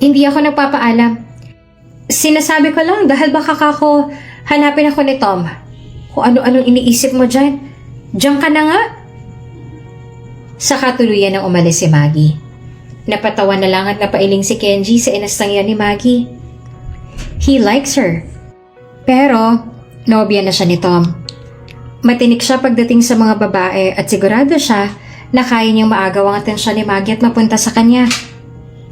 Hindi ako nagpapaalam. Sinasabi ko lang dahil baka kako hanapin ako ni Tom. Kung ano-anong iniisip mo dyan. Diyan ka na nga. Sa katuluyan ng umalis si Maggie. Napatawa na lang at napailing si Kenji sa inastangyan ni Maggie. He likes her. Pero, nobya na siya ni Tom. Matinik siya pagdating sa mga babae at sigurado siya na kaya niyang maagaw ang atensyon ni Maggie at mapunta sa kanya.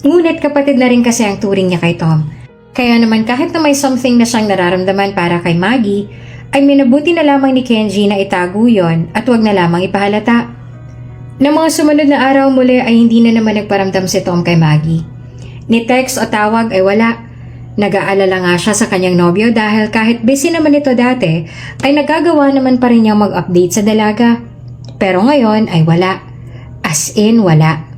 Ngunit kapatid na rin kasi ang turing niya kay Tom. Kaya naman kahit na may something na siyang nararamdaman para kay Maggie, ay minabuti na lamang ni Kenji na itago yon at wag na lamang ipahalata. Ng mga sumunod na araw muli ay hindi na naman nagparamdam si Tom kay Maggie. Ni text o tawag ay wala. Nag-aalala nga siya sa kanyang nobyo dahil kahit busy naman ito dati, ay nagagawa naman pa rin niyang mag-update sa dalaga. Pero ngayon ay wala. As in wala.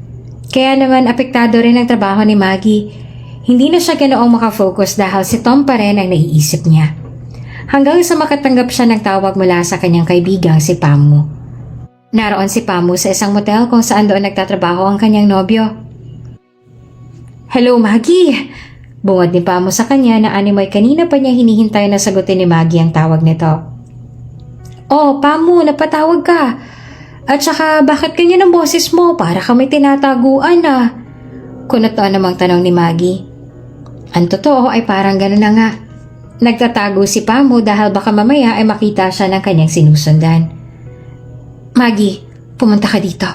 Kaya naman apektado rin ang trabaho ni Maggie. Hindi na siya ganoong makafocus dahil si Tom pa rin ang naiisip niya. Hanggang sa makatanggap siya ng tawag mula sa kanyang kaibigang si Pamu. Naroon si Pamu sa isang motel kung saan doon nagtatrabaho ang kanyang nobyo. Hello Maggie! Bungad ni Pamu sa kanya na animoy kanina pa niya hinihintay na sagutin ni Maggie ang tawag nito. Oh, Pamu, napatawag ka. At saka bakit ganyan ang boses mo? Para ka may tinataguan Kunotoan namang tanong ni Maggie. Ang totoo ay parang gano'n na nga. Nagtatago si Pamu dahil baka mamaya ay makita siya ng kanyang sinusundan. Maggie, pumunta ka dito.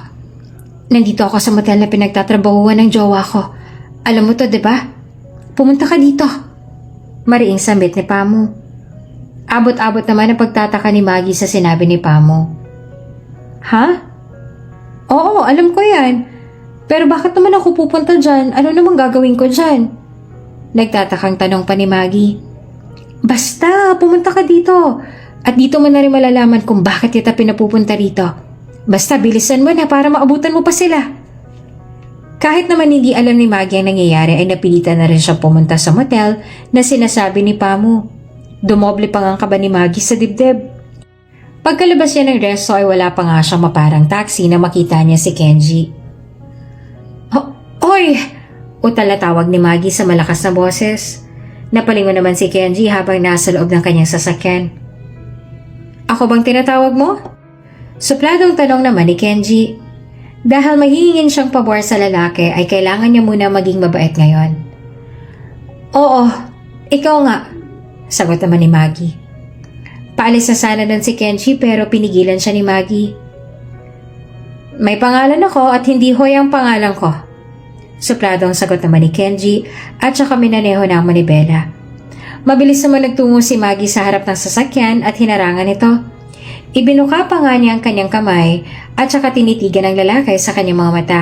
Nandito ako sa motel na pinagtatrabahuan ng jowa ko. Alam mo to, diba? Pumunta ka dito. Mariing sambit ni Pamu. Abot-abot naman ang pagtataka ni Maggie sa sinabi ni Pamu. Ha? Oo, alam ko yan. Pero bakit naman ako pupunta dyan? Ano namang gagawin ko dyan? Nagtatakang tanong pa ni Maggie. Basta, pumunta ka dito. At dito mo na rin malalaman kung bakit kita pinapupunta rito. Basta bilisan mo na para maabutan mo pa sila. Kahit naman hindi alam ni Maggie ang nangyayari ay napilitan na rin siya pumunta sa motel na sinasabi ni Pamu. Dumoble pa nga ang kaba ni Maggie sa dibdib. Pagkalabas niya ng resto ay wala pa nga siyang maparang taxi na makita niya si Kenji. Oy! Utala tawag ni Maggie sa malakas na boses. Napalingon naman si Kenji habang nasa loob ng kanyang sasakyan. Ako bang tinatawag mo? Supladong tanong naman ni Kenji. Dahil mahihingin siyang pabor sa lalaki ay kailangan niya muna maging mabait ngayon. Oo, ikaw nga, sagot naman ni Maggie. Paalis na sana nun si Kenji pero pinigilan siya ni Maggie. May pangalan ako at hindi Hoy ang pangalan ko. Suplado ang sagot naman ni Kenji at saka minaneho na ang manibela. Mabilis naman nagtungo si Maggie sa harap ng sasakyan at hinarangan ito. Ibinuka pa nga niya ang kanyang kamay at saka tinitigan ng lalaki sa kanyang mga mata.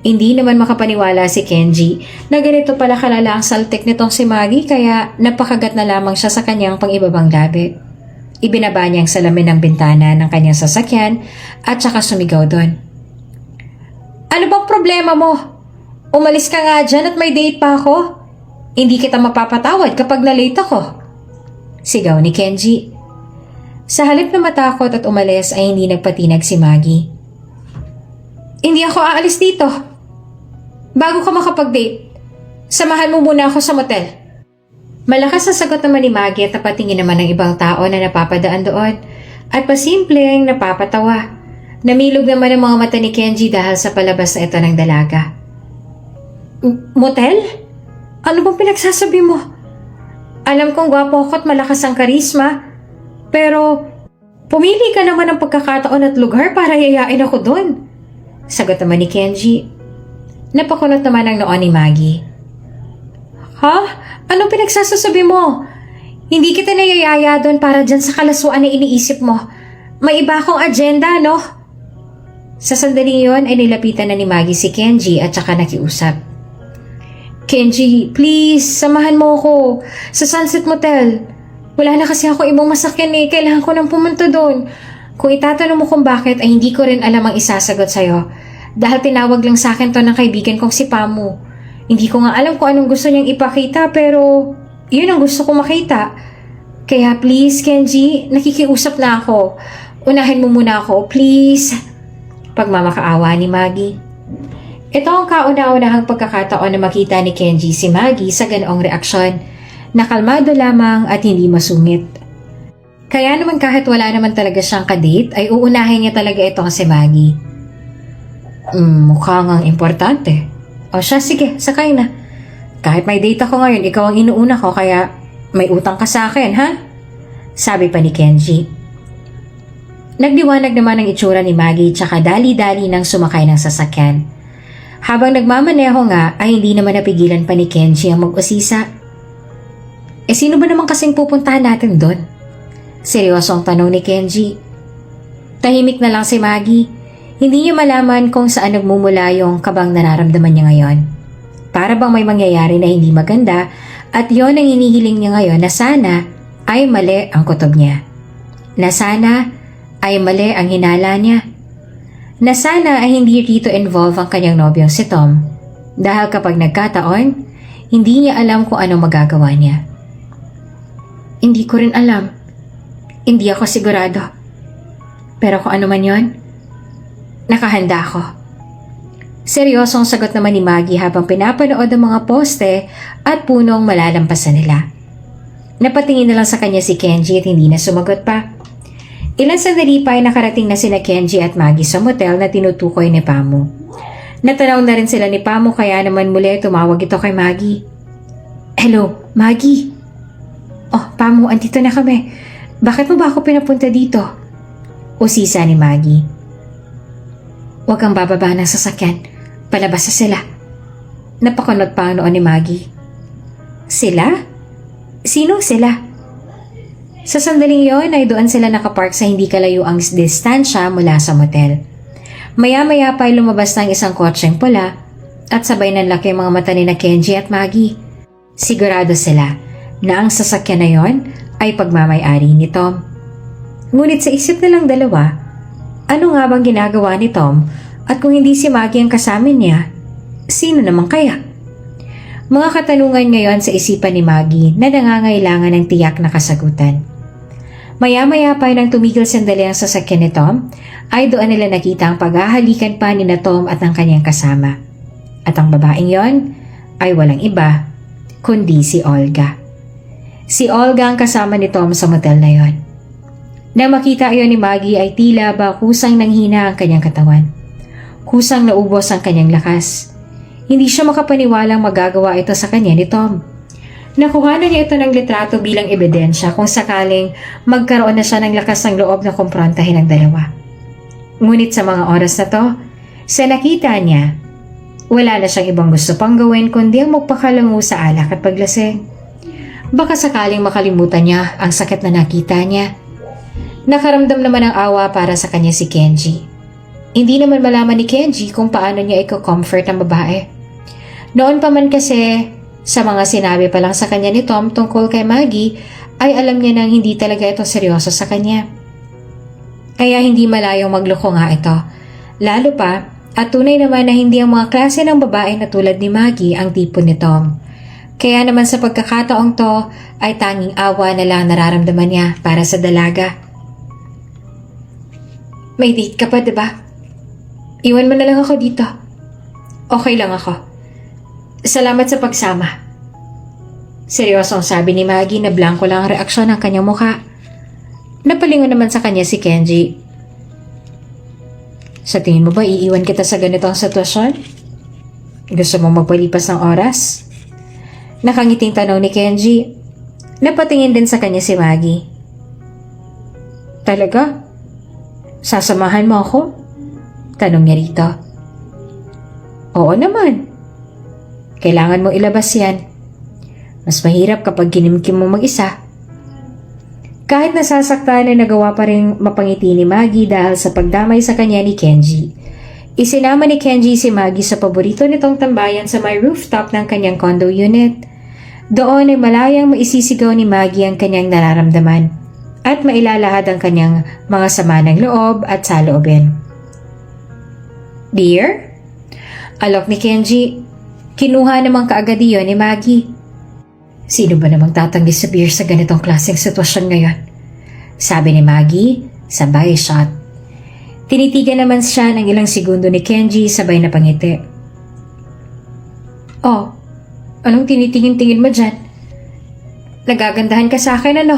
Hindi naman makapaniwala si Kenji na ganito pala kalala ang saltik nitong si Maggie kaya napakagat na lamang siya sa kanyang pang-ibabang labi. Ibinaba niya ang salamin ng bintana ng kanyang sasakyan at saka sumigaw doon. Ano bang problema mo? Umalis ka nga dyan at may date pa ako. Hindi kita mapapatawad kapag na-late ako. Sigaw ni Kenji. Sa halip na matakot at umalis ay hindi nagpatinag si Maggie. Hindi ako aalis dito. Bago ka makapag-date, samahan mo muna ako sa motel. Malakas ang sagot naman ni Maggie at napatingin naman ng ibang tao na napapadaan doon at pasimpleng napapatawa. Namilog naman ang mga mata ni Kenji dahil sa palabas na ito ng dalaga. Motel? Ano bang pinagsasabi mo? Alam kong gwapo ako at malakas ang karisma, pero pumili ka naman ng pagkakataon at lugar para yayain ako doon. Sagot naman ni Kenji. Napakunot naman ang noon ni Maggie. Ha? Anong pinagsasasabi mo? Hindi kita nayayaya doon para dyan sa kalaswaan na iniisip mo. May iba akong agenda, no? Sa sandaling yon ay nilapitan na ni Maggie si Kenji at saka nakiusap. Kenji, please, samahan mo ako sa Sunset Motel. Wala na kasi ako ibang masakyan eh. Kailangan ko nang pumunta doon. Kung itatanong mo kung bakit ay hindi ko rin alam ang isasagot sa'yo. Dahil tinawag lang sa akin to ng kaibigan kong si Pamu. Hindi ko nga alam kung anong gusto niyang ipakita pero yun ang gusto ko makita. Kaya please Kenji, nakikiusap na ako. Unahin mo muna ako, please. Pagmamakaawa ni Maggie. Ito ang kauna-unahang pagkakataon na makita ni Kenji si Maggie sa ganoong reaksyon. Nakalmado lamang at hindi masungit. Kaya naman kahit wala naman talaga siyang kadate ay uunahin niya talaga itong si Maggie. Mukhang ang importante. O siya, sige, sakay na. Kahit may date ako ngayon, ikaw ang inuuna ko kaya may utang ka sa akin, ha? Sabi pa ni Kenji. Nagdiwanag naman ang itsura ni Maggie tsaka dali-dali nang sumakay ng sasakyan. Habang nagmamaneho nga ay hindi naman napigilan pa ni Kenji ang mag-usisa. Sino ba naman kasing pupuntahan natin doon? Seryosong tanong ni Kenji. Tahimik na lang si Maggie. Hindi niya malaman kung saan nagmumula yung kabang nararamdaman niya ngayon. Para bang may mangyayari na hindi maganda at yon ang hinihiling niya ngayon na sana ay mali ang kutob niya. Na sana ay mali ang hinala niya. Na sana ay hindi rito involve ang kanyang nobyong si Tom. Dahil kapag nagkataon, hindi niya alam kung anong magagawa niya. Hindi ko rin alam. Hindi ako sigurado. Pero kung ano man yon, nakahanda ako. Seryosong sagot naman ni Maggie habang pinapanood ang mga poste at punong malalampasan nila. Napatingin na lang sa kanya si Kenji at hindi na sumagot pa. Ilang sandali pa ay nakarating na sina Kenji at Maggie sa motel na tinutukoy ni Pamu. Natanaw na rin sila ni Pamu kaya naman muli tumawag ito kay Maggie. Hello, Maggie. Oh, Pamu, andito na kami. Bakit mo ba ako pinapunta dito? Usisa ni Maggie. Huwag kang bababa ng sasakyan. Palabas na sila. Napakunot pa ang noon ni Maggie. Sila? Sino sila? Sa sandaling yon ay doon sila nakapark sa hindi kalayo ang distansya mula sa motel. Maya-maya pa ay lumabas ng isang kotseng pula at sabay ng laki mga mata ni na Kenji at Maggie. Sigurado sila na ang sasakyan na yon ay pagmamay-ari ni Tom. Ngunit sa isip nilang dalawa, ano nga bang ginagawa ni Tom at kung hindi si Maggie ang kasama niya, sino naman kaya? Mga katanungan ngayon sa isipan ni Maggie na nangangailangan ng tiyak na kasagutan. Maya-maya pa nang tumigil sandali ang sasakyan ni Tom, ay doon nila nakita ang paghahalikan pa ni na Tom at ang kanyang kasama. At ang babaeng yon ay walang iba, kundi si Olga. Si Olga ang kasama ni Tom sa motel na yon. Nang makita iyon ni Maggie ay tila ba kusang nanghina ang kanyang katawan. Kusang naubos ang kanyang lakas. Hindi siya makapaniwalang magagawa ito sa kanya ni Tom. Nakuha na niya ito ng litrato bilang ebidensya kung sakaling magkaroon na siya ng lakas ng loob na kumprontahin ang dalawa. Ngunit sa mga oras na to, sa nakita niya, wala na siyang ibang gusto pang gawin kundi ang magpakalango sa alak at paglasing. Baka sakaling makalimutan niya ang sakit na nakita niya. Nakaramdam naman ng awa para sa kanya si Kenji. Hindi naman malaman ni Kenji kung paano niya i-comfort ang babae. Noon pa man kasi, sa mga sinabi pa lang sa kanya ni Tom tungkol kay Maggie, ay alam niya nang hindi talaga ito seryoso sa kanya. Kaya hindi malayong magloko nga ito. Lalo pa, at tunay naman na hindi ang mga klase ng babae na tulad ni Maggie ang tipo ni Tom. Kaya naman sa pagkakataong to, ay tanging awa na lang nararamdaman niya para sa dalaga. May date ka pa, diba? Iwan mo na lang ako dito. Okay lang ako. Salamat sa pagsama. Seryosong sabi ni Maggie na blanko lang ang reaksyon ng kanyang mukha. Napalingon naman sa kanya si Kenji. Sa tingin mo ba iiwan kita sa ganitong sitwasyon? Gusto mong magpalipas ng oras? Nakangiting tanong ni Kenji. Napatingin din sa kanya si Maggie. Talaga? Sasamahan mo ako? Tanong niya rito. Oo naman. Kailangan mong ilabas yan. Mas mahirap kapag kinimkim mo mag-isa. Kahit nasasaktan ay nagawa pa rin mapangiti ni Maggie dahil sa pagdamay sa kanya ni Kenji. Isinama ni Kenji si Maggie sa paborito nitong tambayan sa may rooftop ng kanyang condo unit. Doon ay malayang maisisigaw ni Maggie ang kanyang nararamdaman at mailalahad ang kanyang mga sama ng loob at saloobin. Beer? Alok ni Kenji. Kinuha namang kaagad iyon ni Maggie. Sino ba namang tatanggi sa beer sa ganitong klaseng sitwasyon ngayon? Sabi ni Maggie, sabay shot. Tinitigan naman siya ng ilang segundo ni Kenji sabay na pangiti. Oh, anong tinitingin-tingin mo dyan? Nagagandahan ka sa akin ano?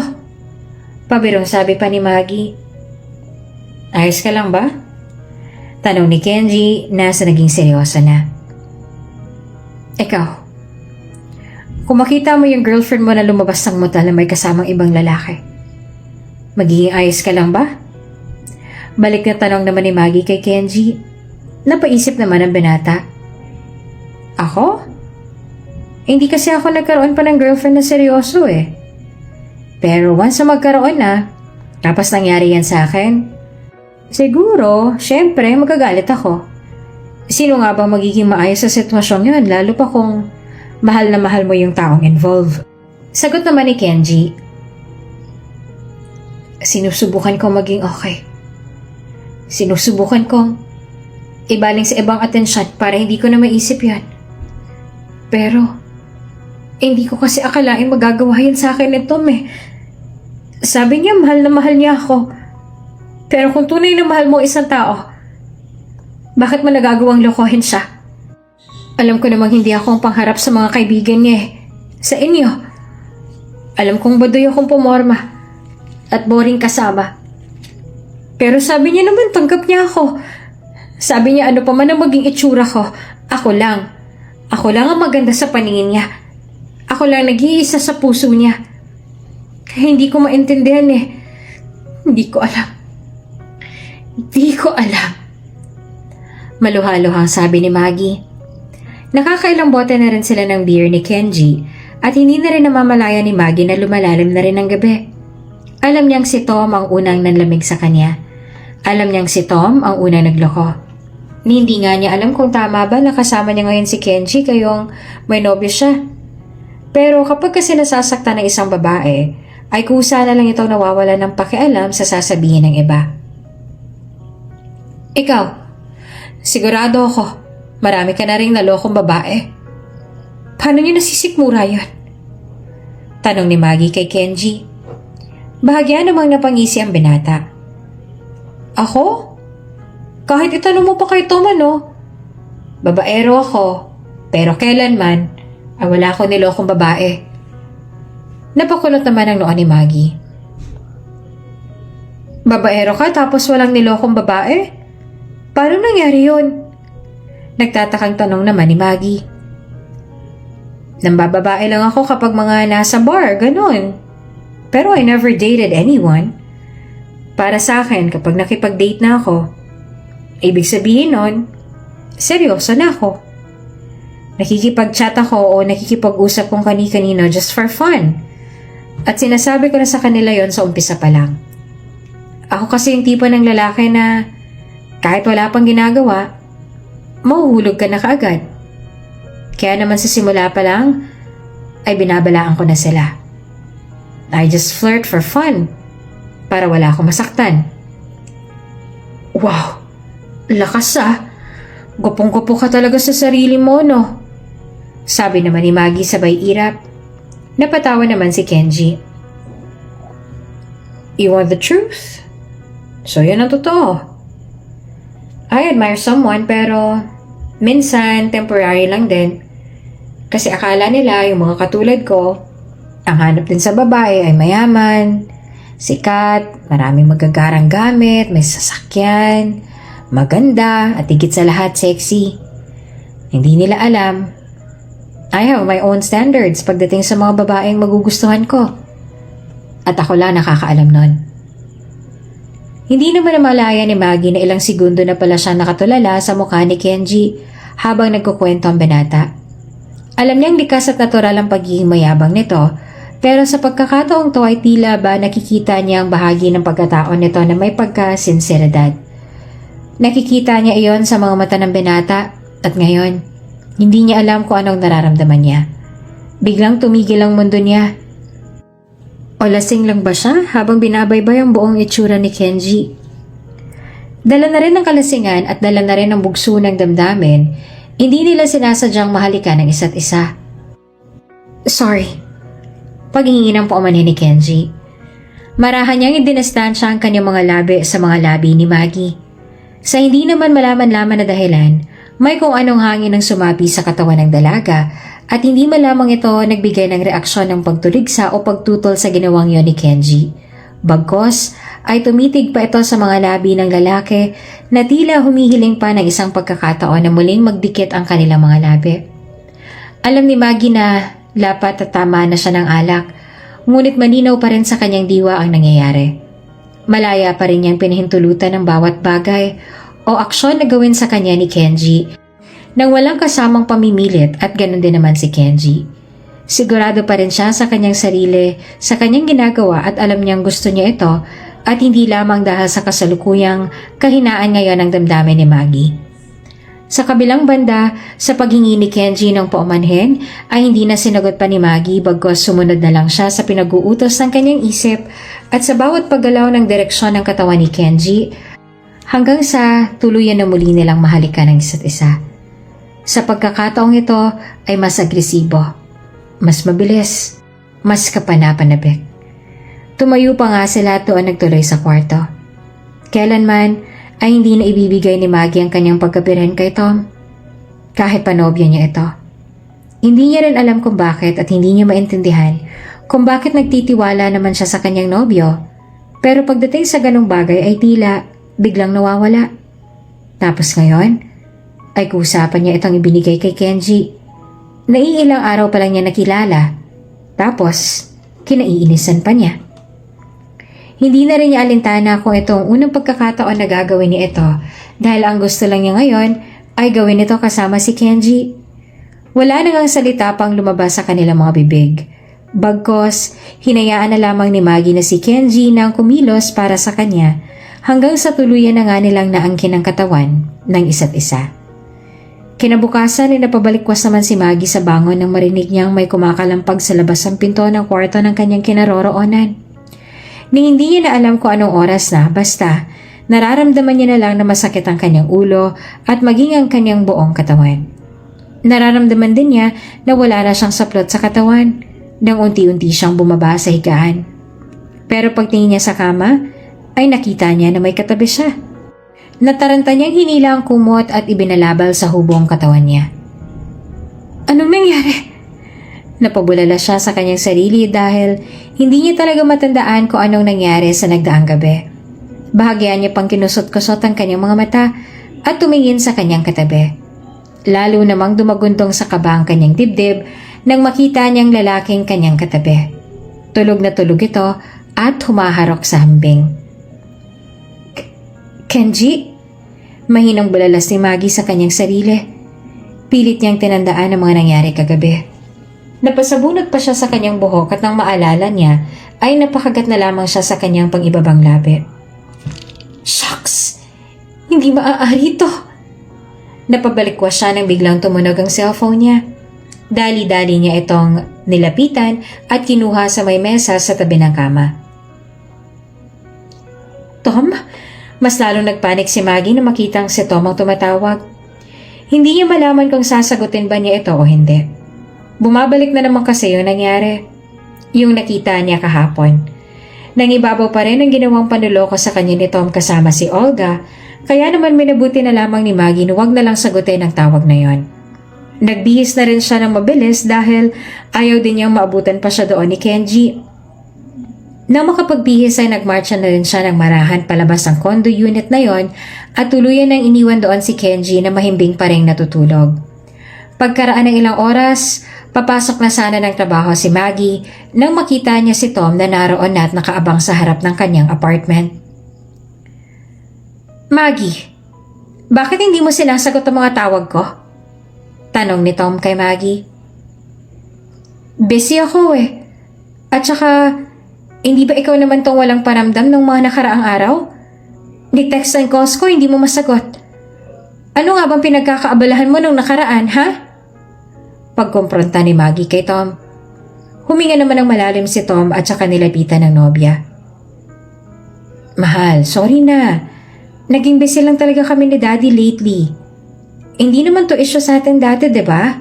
Pabirong sabi pa ni Maggie. Ayos ka lang ba? Tanong ni Kenji na sa naging seryoso na. Ikaw, kung makita mo yung girlfriend mo na lumabas ng motel na may kasamang ibang lalaki, magiging ayos ka lang ba? Balik na tanong naman ni Maggie kay Kenji. Napaisip naman ang binata. Ako? Hindi kasi ako nagkaroon pa ng girlfriend na seryoso eh. Pero once na magkaroon na, tapos nangyari yan sa akin, siguro, syempre magagalit ako. Sino nga bang magiging maayos sa sitwasyon yun, lalo pa kung mahal na mahal mo yung taong involved? Sagot naman ni Kenji. Sinusubukan kong maging okay. Sinusubukan kong ibaling sa ibang atensyon para hindi ko na maisip yan. Pero, hindi ko kasi akalain magagawa yan sa akin ni Tom eh. Sabi niya mahal na mahal niya ako. Pero kung tunay na mahal mo isang tao, bakit mo nagagawang lokohin siya? Alam ko namang hindi ako ang pangharap sa mga kaibigan niya eh. Sa inyo. Alam kong baduy akong pumorma at boring kasama. Pero sabi niya naman tanggap niya ako. Sabi niya ano pa man ang maging itsura ko, ako lang. Ako lang ang maganda sa paningin niya. Ako lang nag-iisa sa puso niya. Kaya hindi ko maintindihan eh. Hindi ko alam. Hindi ko alam. Maluha-luhang sabi ni Maggie. Nakakailang bote na rin sila ng beer ni Kenji at hindi na rin namamalaya ni Maggie na lumalalim na rin ang gabi. Alam niyang si Tom ang unang nanlamig sa kanya. Alam niyang si Tom ang unang nagloko. Hindi nga niya alam kung tama ba na kasama niya ngayon si Kenji kayong may nobyo siya. Pero kapag kasi nasasaktan ng isang babae, ay kusa na lang ito nawawala ng pakialam sa sasabihin ng iba. Ikaw, sigurado ako, marami ka na rin nalokong babae. Paano niyo nasisikmura yun? Tanong ni Maggie kay Kenji. Bahagya namang napangisi ang binata. Ako? Kahit itanong mo pa kay Tom ano? Babaero ako, pero kailanman ay wala akong nilokong babae. Napakulot naman ang noon ni Maggie. Babaero ka tapos walang nilokong babae? Paano nangyari yun? Nagtatakang tanong naman ni Maggie. Nambababae lang ako kapag mga nasa bar, ganun. Pero I never dated anyone. Para sa akin, kapag nakipag-date na ako, ibig sabihin nun, seryoso na ako. Nakikipag-chat ako o nakikipag-usap kung kani-kanino just for fun. At sinasabi ko na sa kanila yon sa umpisa pa lang. Ako kasi yung tipo ng lalaki na kahit wala pang ginagawa, mahuhulog ka na kaagad. Kaya naman sa simula pa lang, ay binabalaan ko na sila. I just flirt for fun, para wala akong masaktan. Wow, lakas ah. Gupong-gupo ka talaga sa sarili mo, no? Sabi naman ni Maggie sabay irap. Napatawa naman si Kenji. You want the truth? So yun ang totoo. I admire someone pero minsan temporary lang din. Kasi akala nila yung mga katulad ko, ang hanap din sa babae ay mayaman, sikat, maraming magagarang gamit, may sasakyan, maganda, at higit sa lahat sexy. Hindi nila alam, I have my own standards pagdating sa mga babaeng magugustuhan ko. At ako lang nakakaalam nun. Hindi naman namalaya ni Maggie na ilang segundo na pala siya nakatulala sa mukha ni Kenji habang nagkukwento ang binata. Alam niyang likas at natural ang pagiging mayabang nito, pero sa pagkakataong to ay tila ba nakikita niya ang bahagi ng pagkataon nito na may pagkasinseridad. Nakikita niya iyon sa mga mata ng binata at ngayon, hindi niya alam kung anong nararamdaman niya. Biglang tumigil ang mundo niya. O lasing lang ba siya habang binabaybay ang buong itsura ni Kenji? Dala na rin ng kalasingan at dala na rin ng bugso ng damdamin. Hindi nila sinasadyang mahalikan ng isa't isa. Sorry. Paghingi ng paumanhin ni Kenji. Marahan niyang idinastansya ang kanyang mga labi sa mga labi ni Maggie. Sa hindi naman malaman-laman na dahilan, may kung anong hangin ang sumabi sa katawan ng dalaga at hindi malamang ito nagbigay ng reaksyon ng pagtuligsa o pagtutol sa ginawang yon ni Kenji. Bagkos ay tumitig pa ito sa mga labi ng lalaki na tila humihiling pa ng isang pagkakataon na muling magdikit ang kanilang mga labi. Alam ni Maggie na lapat at tama na siya ng alak, ngunit malinaw pa rin sa kanyang diwa ang nangyayari. Malaya pa rin niyang pinahintulutan ng bawat bagay o aksyon na gawin sa kanya ni Kenji nang walang kasamang pamimilit at ganun din naman si Kenji. Sigurado pa rin siya sa kanyang sarili, sa kanyang ginagawa at alam niyang gusto niya ito at hindi lamang dahil sa kasalukuyang kahinaan ngayon ng damdamin ni Maggie. Sa kabilang banda, sa paghingi ni Kenji ng paumanhin ay hindi na sinagot pa ni Maggie bagkos sumunod na lang siya sa pinag-uutos ng kanyang isip at sa bawat paggalaw ng direksyon ng katawan ni Kenji hanggang sa tuluyan na muli nilang mahalikan ng isa't isa. Sa pagkakataong ito ay mas agresibo, mas mabilis, mas kapanapanabik. Tumayo pa nga sila doon nagtuloy sa kwarto. Kailanman ay hindi na ibibigay ni Maggie ang kanyang pagkabirhen kay Tom. Kahit panobya niya ito. Hindi niya rin alam kung bakit at hindi niya maintindihan kung bakit nagtitiwala naman siya sa kanyang nobyo. Pero pagdating sa ganong bagay ay tila biglang nawawala. Tapos ngayon ay kusapan niya itong ibinigay kay Kenji. Naiilang araw pa lang niya nakilala. Tapos kinaiinisan pa niya. Hindi na rin niya alintana kung itong unang pagkakataon na gagawin niya ito dahil ang gusto lang niya ngayon ay gawin ito kasama si Kenji. Wala nang ang salita pang lumabas sa kanilang mga bibig. Bagkos, hinayaan na lamang ni Maggie na si Kenji nang kumilos para sa kanya hanggang sa tuluyan na nga nilang naangkin ang katawan ng isa't isa. Kinabukasan ay napabalikwas naman si Maggie sa bangon nang marinig niyang may kumakalampag sa labas ng pinto ng kwarto ng kanyang kinaroroonan. Ni hindi niya na alam kung anong oras na, basta nararamdaman niya na lang na masakit ang kanyang ulo at maging ang kanyang buong katawan. Nararamdaman din niya na wala na siyang saplot sa katawan nang unti-unti siyang bumaba sa higaan. Pero pagtingin niya sa kama, ay nakita niya na may katabi siya. Nataranta niyang hinila ang kumot at ibinalabal sa hubong katawan niya. Anong nangyari? Napabulala siya sa kanyang sarili dahil hindi niya talaga matandaan kung anong nangyari sa nagdaang gabi. Bahagyan niya pang kinusot-kusot ang kanyang mga mata at tumingin sa kanyang katabi. Lalo namang dumagundong sa kaba ang kanyang dibdib nang makita niyang lalaking kanyang katabi. Tulog na tulog ito at humaharok sa hambing. Kenji? Mahinang bulalas ni Maggie sa kanyang sarili. Pilit niyang tinandaan ang mga nangyari kagabi. Napasabunot pa siya sa kanyang buhok at nang maalala niya ay napakagat na lamang siya sa kanyang pang-ibabang labi. Shucks! Hindi maaari ito! Napabalikwas siya nang biglang tumunog ang cellphone niya. Dali-dali niya itong nilapitan at kinuha sa may mesa sa tabi ng kama. Tom? Mas lalong nagpanik si Maggie na makitang si Tom ang tumatawag. Hindi niya malaman kung sasagutin ba niya ito o hindi. Bumabalik na naman kasi yung nangyari. Yung nakita niya kahapon. Nangibabaw pa rin ang ginawang panuloko sa kanya ni Tom kasama si Olga, kaya naman minabuti na lamang ni Maggie na huwag na lang sagutin ang tawag na yon. Nagbihis na rin siya ng mabilis dahil ayaw din niyang maabutan pa siya doon ni Kenji. Nang makapagbihis ay nagmarcha na rin siya ng marahan palabas ang condo unit na yon at tuluyan nang iniwan doon si Kenji na mahimbing pa rin natutulog. Pagkaraan ng ilang oras, papasok na sana ng trabaho si Maggie nang makita niya si Tom na naroon at nakaabang sa harap ng kanyang apartment. Maggie, bakit hindi mo sinasagot ang mga tawag ko? Tanong ni Tom kay Maggie. Busy ako eh. At saka, hindi ba ikaw naman tong walang paramdam ng mga nakaraang araw? Ni-text and calls ko, hindi mo masagot. Ano nga bang pinagkakaabalahan mo nung nakaraan, ha? Pagkumpronta ni Maggie kay Tom. Huminga naman ng malalim si Tom at saka nilapitan ng nobya. Mahal, sorry na. Naging busy lang talaga kami ni Daddy lately. Hindi naman to issue sa atin dati, diba?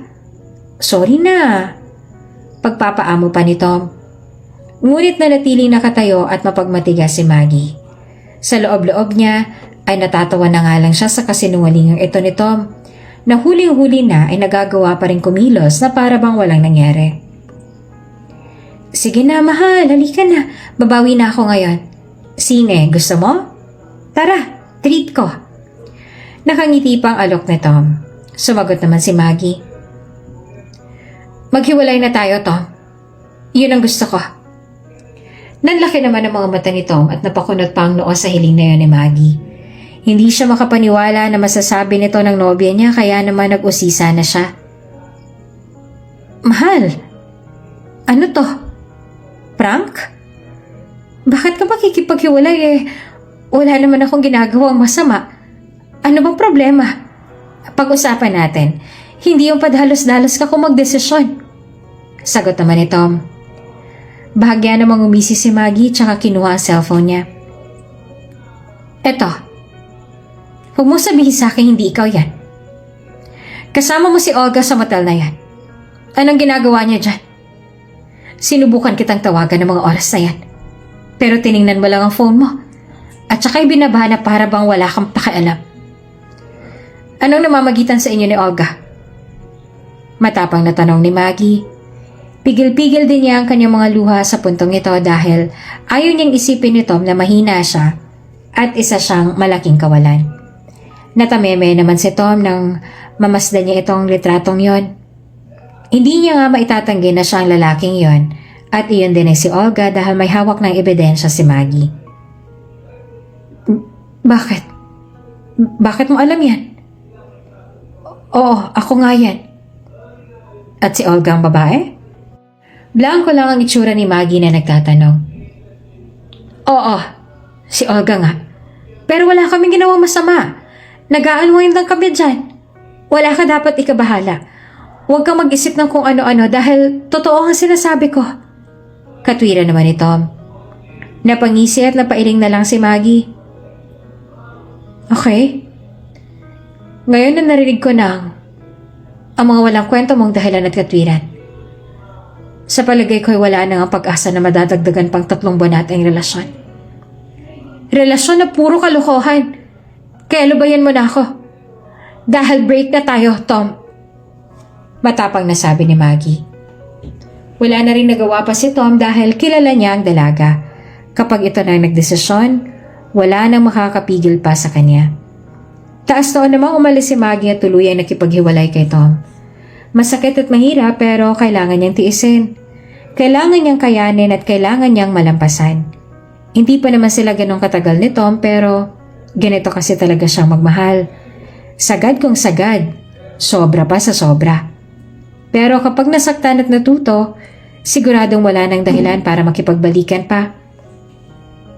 Sorry na. Pagpapaamo pa ni Tom. Ngunit nanatiling nakatayo at mapagmatigas si Maggie. Sa loob-loob niya ay natatawa na nga lang siya sa kasinungalingang ito ni Tom, na huling-huli na ay nagagawa pa rin kumilos na para bang walang nangyari. Sige na mahal, halika na. Babawi na ako ngayon. Sige, gusto mo? Tara, treat ko. Nakangiti pang alok ni Tom. Sumagot naman si Maggie. Maghiwalay na tayo, Tom. Yun ang gusto ko. Nanlaki naman ang mga mata ni Tom at napakunot pa ang noo sa hiling na yun ni Maggie. Hindi siya makapaniwala na masasabi nito ng nobya niya kaya naman nag-usisa na siya. Mahal, ano to? Prank? Bakit ka makikipaghiwalay eh? Wala naman akong ginagawang masama. Ano bang problema? Pag-usapan natin. Hindi yung padalos-dalos ka kung magdesisyon. Sagot naman ni Tom. Bahagya namang umisi si Maggie tsaka kinuha ang cellphone niya. Eto. Huwag mo sabihin sa akin hindi ikaw yan. Kasama mo si Olga sa motel na yan. Anong ginagawa niya dyan? Sinubukan kitang tawagan ng mga oras na yan. Pero tiningnan mo lang ang phone mo. At saka ibinabahan na para bang wala kang pakialam. Anong namamagitan sa inyo ni Olga? Matapang na tanong ni Maggie. Pigil-pigil din niya ang kanyang mga luha sa puntong ito dahil ayaw niyang isipin ni Tom na mahina siya at isa siyang malaking kawalan. Natameme naman si Tom nang mamasdan niya itong litratong yon. Hindi niya nga maitatanggi na siya ang lalaking yon at iyon din ay si Olga dahil may hawak ng ebidensya si Maggie. Bakit? Bakit mo alam yan? Oo, ako nga yan. At si Olga ang babae? Blanco lang ang itsura ni Maggie na nagtatanong. Oo, si Olga nga. Pero wala kaming ginawang masama. Nag-aanwain lang kami dyan. Wala ka dapat ikabahala. Huwag kang mag-isip ng kung ano-ano dahil totoo ang sinasabi ko. Katwira naman ni Tom. Napangisi at napailing na lang si Maggie. Okay. Ngayon na narinig ko na ang mga walang kwento mong dahilan at katwiran. Sa palagay ko'y wala na ang pag-asa na madadagdagan pang 3 buwan nating relasyon. Relasyon na puro kalokohan. Kaya lubayan mo na ako. Dahil break na tayo, Tom. Matapang na sabi ni Maggie. Wala na rin nagawa pa si Tom dahil kilala niya ang dalaga. Kapag ito na nagdesisyon, wala nang makakapigil pa sa kanya. Taas noon namang umalis si Maggie at tuluyang nakipaghiwalay kay Tom. Masakit at mahirap pero kailangan niyang tiisin. Kailangan niyang kayanin at kailangan niyang malampasan. Hindi pa naman sila ganong katagal ni Tom pero ganito kasi talaga siyang magmahal. Sagad kung sagad, sobra pa sa sobra. Pero kapag nasaktan at natuto, siguradong wala nang dahilan para makipagbalikan pa.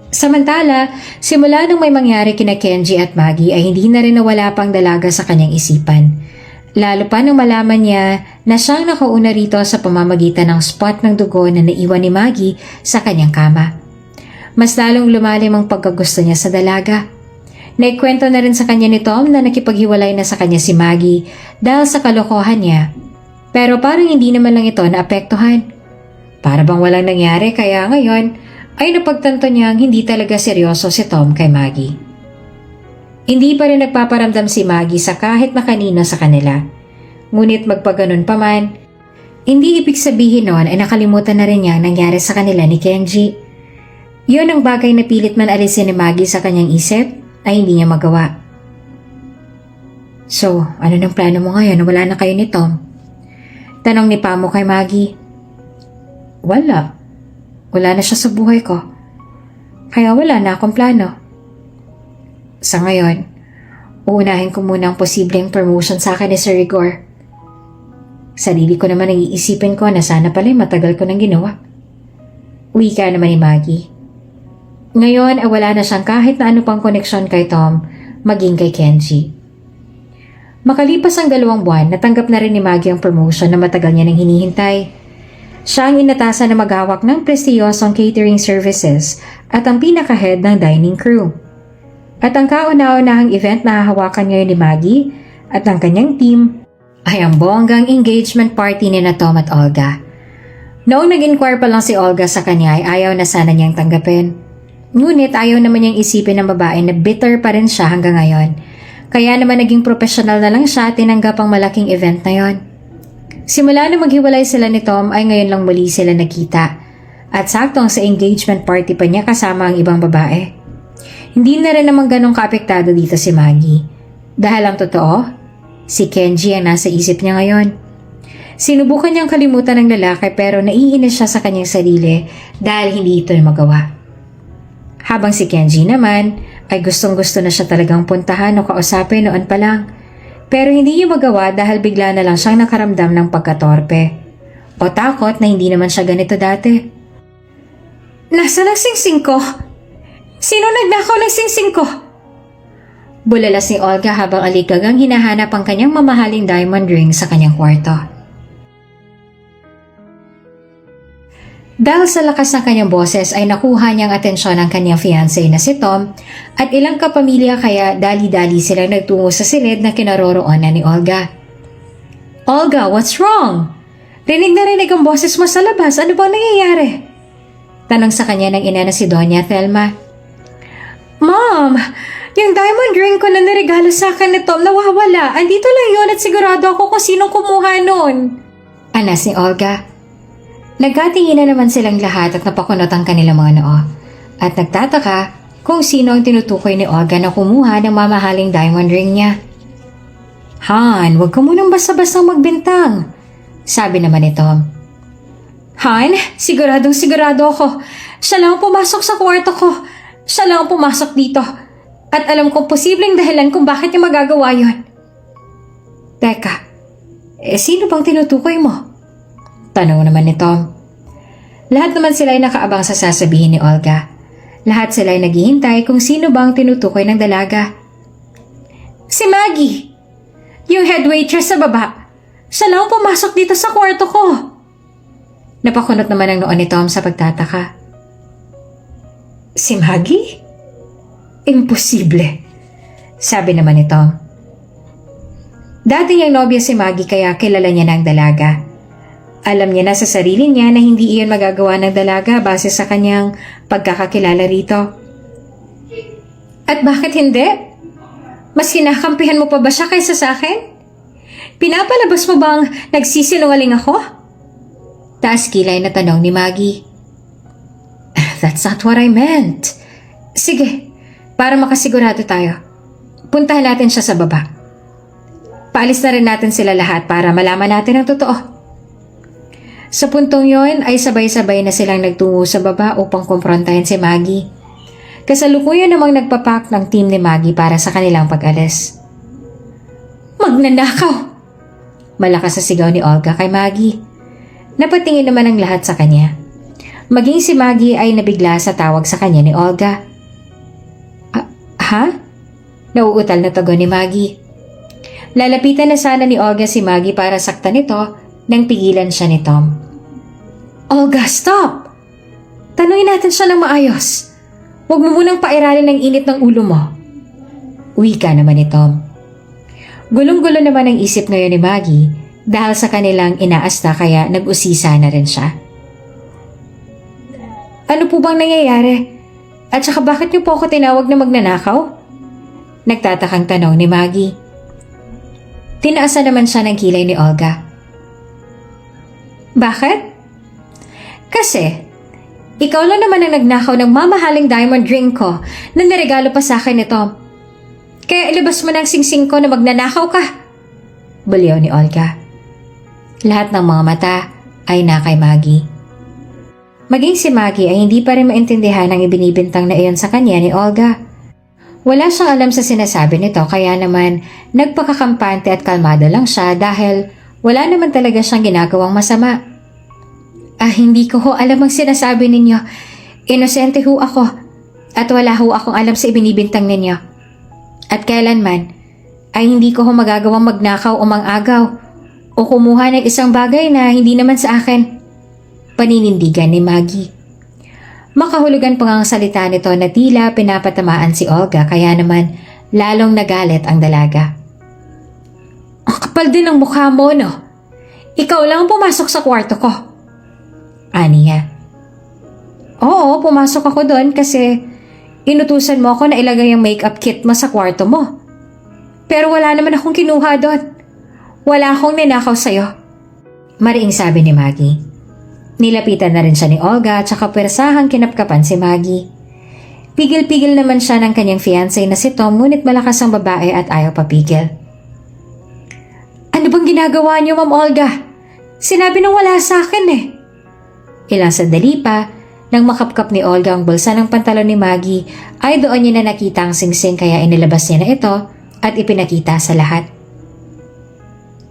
Samantala, simula nung may mangyari kina Kenji at Maggie ay hindi na rin nawala pang dalaga sa kanyang isipan. Lalo pa nung malaman niya na siyang nakauna rito sa pamamagitan ng spot ng dugo na naiwan ni Maggie sa kanyang kama. Mas lalong lumalim ang pagkagusto niya sa dalaga. Naikwento na rin sa kanya ni Tom na nakipaghiwalay na sa kanya si Maggie dahil sa kalokohan niya. Pero parang hindi naman lang ito naapektuhan. Para bang walang nangyari kaya ngayon ay napagtanto niyang hindi talaga seryoso si Tom kay Maggie. Hindi pa rin nagpaparamdam si Maggie sa kahit na kanino sa kanila. Ngunit magpaganon pa man, hindi ibig sabihin noon ay nakalimutan na rin niya ang nangyari sa kanila ni Kenji. Yun ang bagay na pilit man alisin ni Maggie sa kanyang isip ay hindi niya magawa. So, ano nang plano mo ngayon na wala na kayo ni Tom? Tanong ni Pamo kay Maggie. Wala. Wala na siya sa buhay ko. Kaya wala na akong plano. Sa ngayon, uunahin ko muna ang posibleng promotion sa akin ni Sir Igor. Sarili ko naman ang iisipin ko na sana pala matagal ko nang ginawa. Uwi ka naman ni Maggie. Ngayon ay wala na siyang kahit na ano pang koneksyon kay Tom, maging kay Kenji. Makalipas ang 2 buwan, natanggap na rin ni Maggie ang promotion na matagal niya nang hinihintay. Siya ang inatasan na maghawak ng prestiyosong catering services at ang pinaka-head ng dining crew. At ang kauna-unahang event na hahawakan ngayon ni Maggie at ang kanyang team ay ang bonggang engagement party ni na Tom at Olga. Noong nag-inquire pa lang si Olga sa kanya ay ayaw na sana niyang tanggapin. Ngunit ayaw naman niyang isipin ng babae na bitter pa rin siya hanggang ngayon. Kaya naman naging professional na lang siya at tinanggap ang malaking event na yon. Simula na maghiwalay sila ni Tom ay ngayon lang muli sila nakita. At saktong sa engagement party pa niya kasama ang ibang babae. Hindi na rin naman ganong kaapektado dito si Maggie. Dahil ang totoo, si Kenji ang nasa isip niya ngayon. Sinubukan niyang kalimutan ng lalaki pero naiinis siya sa kanyang sarili dahil hindi ito magawa. Habang si Kenji naman ay gustong-gusto na siya talagang puntahan o kausapin noon pa lang. Pero hindi niya magawa dahil bigla na lang siyang nakaramdam ng pagkatorpe. O takot na hindi naman siya ganito dati. Nasaan ang singsing ko? Sino nagnakaw ng singsing ko? Bulalas ni Olga habang aligagang hinahanap ang kanyang mamahaling diamond ring sa kanyang kwarto. Dahil sa lakas ng kanyang boses ay nakuha niyang atensyon ng kanyang fiancé na si Tom at ilang kapamilya kaya dali-dali silang nagtungo sa silid na kinaroroonan ni Olga. Olga, what's wrong? Rinig na rinig ang boses mo sa labas. Ano bang nangyayari? Tanong sa kanya ng ina na si Doña Thelma. Mom, yung diamond ring ko na niregalo sa akin ni Tom nawawala. Andito lang yun at sigurado ako kung sinong kumuha nun. Anas ni Olga. Nagkatingin na naman silang lahat at napakunot ang kanilang mga noo. At nagtataka kung sino ang tinutukoy ni Olga na kumuha ng mamahaling diamond ring niya. Han, huwag ka munang basta-bastang magbintang. Sabi naman ni Tom. Han, siguradong sigurado ako. Siya lang ang pumasok sa kwarto ko. Siya lang ang pumasok dito. At alam kong posibleng dahilan kung bakit niya magagawa yon. Teka, sino bang tinutukoy mo? Tanong naman ni Tom. Lahat naman sila ay nakaabang sa sasabihin ni Olga. Lahat sila ay naghihintay kung sino bang tinutukoy ng dalaga. Si Maggie! Yung head waitress sa baba. Siya lang ang pumasok dito sa kwarto ko. Napakunot naman ang noon ni Tom sa pagtataka. Si Maggie? Imposible, sabi naman ni Tom. Dati niyang nobya si Maggie kaya kilala niya na ang dalaga. Alam niya na sa sarili niya na hindi iyon magagawa ng dalaga base sa kanyang pagkakakilala rito. At bakit hindi? Mas kinakampihan mo pa ba siya kaysa sa akin? Pinapalabas mo bang nagsisinungaling ako? Taas kilay na tanong ni Maggie. That's not what I meant. Sige, para makasigurado tayo. Puntahan natin siya sa baba. paalis na rin natin sila lahat para malaman natin ang totoo. Sa puntong yon ay sabay-sabay na silang nagtungo sa baba upang kumprontahin si Maggie. Kasalukuyan namang nagpapak ng team ni Maggie para sa kanilang pag-alis. Magnanakaw! Malakas sa sigaw ni Olga kay Maggie. Napatingin naman ang lahat sa kanya. Maging si Maggie ay nabigla sa tawag sa kanya ni Olga. Ha? Nauutal na tugon ni Maggie. Lalapitan na sana ni Olga si Maggie para saktan ito nang pigilan siya ni Tom. Olga, stop! Tanungin natin siya ng maayos. Huwag mo munang pairalin ng init ng ulo mo. Uwi ka naman ni Tom. Gulong-gulo naman ang isip ngayon ni Maggie dahil sa kanilang inaasta kaya nag-usisa na rin siya. Ano po bang nangyayari? At saka bakit niyo po ako tinawag na magnanakaw? Nagtatakang tanong ni Maggie. Tinaasan naman siya ng kilay ni Olga. Bakit? Kasi, ikaw lang naman ang nagnakaw ng mamahaling diamond ring ko na niregalo pa sa akin ni Tom. Kaya ilabas mo ng singsing ko na magnanakaw ka. Buliw ni Olga. Lahat ng mga mata ay na kay Maggie. Maging si Maggie ay hindi pa rin maintindihan ang ibinibintang na iyon sa kanya ni Olga. Wala siyang alam sa sinasabi nito kaya naman nagpakakampante at kalmado lang siya dahil wala naman talaga siyang ginagawang masama. Hindi ko ho alam ang sinasabi ninyo. Inosente ho ako at wala ho akong alam sa ibinibintang ninyo. At kailanman ay hindi ko ho magagawang magnakaw o mangagaw o kumuha ng isang bagay na hindi naman sa akin. Paninindigan ni Maggie. Makahulugan pa nga ang salita nito na tila pinapatamaan si Olga kaya naman lalong nagalit ang dalaga. Ang kapal din ng mukha mo, no? Ikaw lang ang pumasok sa kwarto ko. Aniya. Oo, pumasok ako doon kasi inutusan mo ako na ilagay ang makeup kit mo sa kwarto mo. Pero wala naman akong kinuha doon. Wala akong ninakaw sa'yo. Mariing sabi ni Maggie. Nilapitan na rin siya ni Olga at saka persahang kinapkapan si Maggie. Pigil-pigil naman siya ng kanyang fiancé na si Tom ngunit malakas ang babae at ayaw papigil. Ano bang ginagawa niyo, Ma'am Olga? Sinabi nang wala sa akin eh. Ilang sandali pa, nang makapkap ni Olga ang bulsa ng pantalon ni Maggie, ay doon niya na nakita ang singsing kaya inilabas niya na ito at ipinakita sa lahat.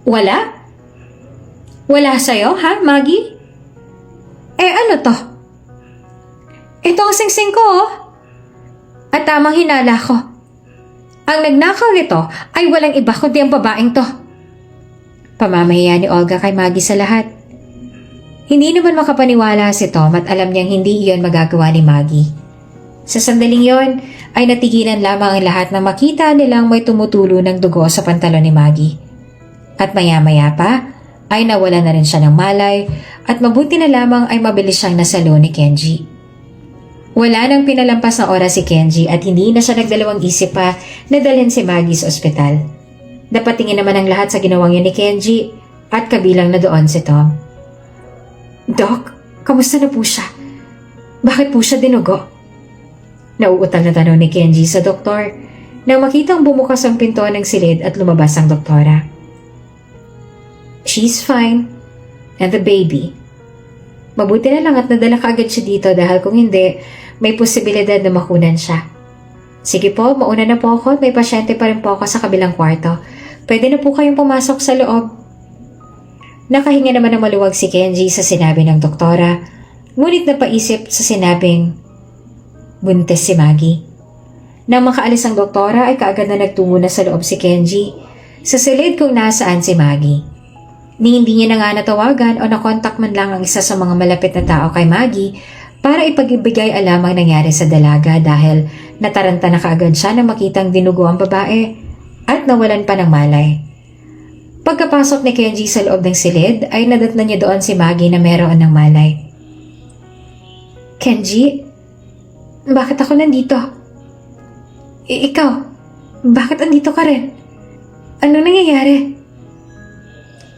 Wala? Wala sa'yo, ha, Maggie? Ano to? Ito ang singsing ko, oh. At tamang hinala ko. Ang nagnakaw nito ay walang iba kundi ang babaeng to. Pamamahiya ni Olga kay Maggie sa lahat. Hindi naman makapaniwala si Tom at alam niyang hindi iyon magagawa ni Maggie. Sa sandaling yon ay natigilan lamang ang lahat na makita nilang may tumutulo ng dugo sa pantalon ni Maggie. At maya-maya pa ay nawala na rin siya ng malay at mabuti na lamang ay mabilis siyang nasalo ni Kenji. Wala nang pinalampas na oras si Kenji at hindi na siya nagdalawang isip pa na dalhin si Maggie sa ospital. Napatingin naman ang lahat sa ginawang yun ni Kenji at kabilang na doon si Tom. Doc, kamusta na po siya? Bakit po siya dinugo? Nauutal na tanong ni Kenji sa doktor nang makitang bumukas ang pinto ng silid at lumabas ang doktora. She's fine. And the baby. Mabuti na lang at nadala ka agad siya dito dahil kung hindi, may posibilidad na makunan siya. Sige po, mauna na po ako at may pasyente pa rin po ako sa kabilang kwarto. Pwede na po kayong pumasok sa loob. Nakahinga naman ng maluwag si Kenji sa sinabi ng doktora, ngunit napaisip sa sinabing, buntis si Maggie. Nang makaalis ang doktora ay kaagad na nagtungo na sa loob si Kenji, sa silid kung nasaan si Maggie. Ni hindi niya na nga natawagan o nakontak man lang ang isa sa mga malapit na tao kay Maggie para ipag-ibigay alam ang nangyari sa dalaga dahil nataranta na kaagad siya na makitang dinugo ang babae at nawalan pa ng malay. Pagkapasok ni Kenji sa loob ng silid ay nadatnan niya doon si Maggie na meron ng malay. Kenji, bakit ako nandito? Ikaw, bakit andito ka rin? Anong nangyayari?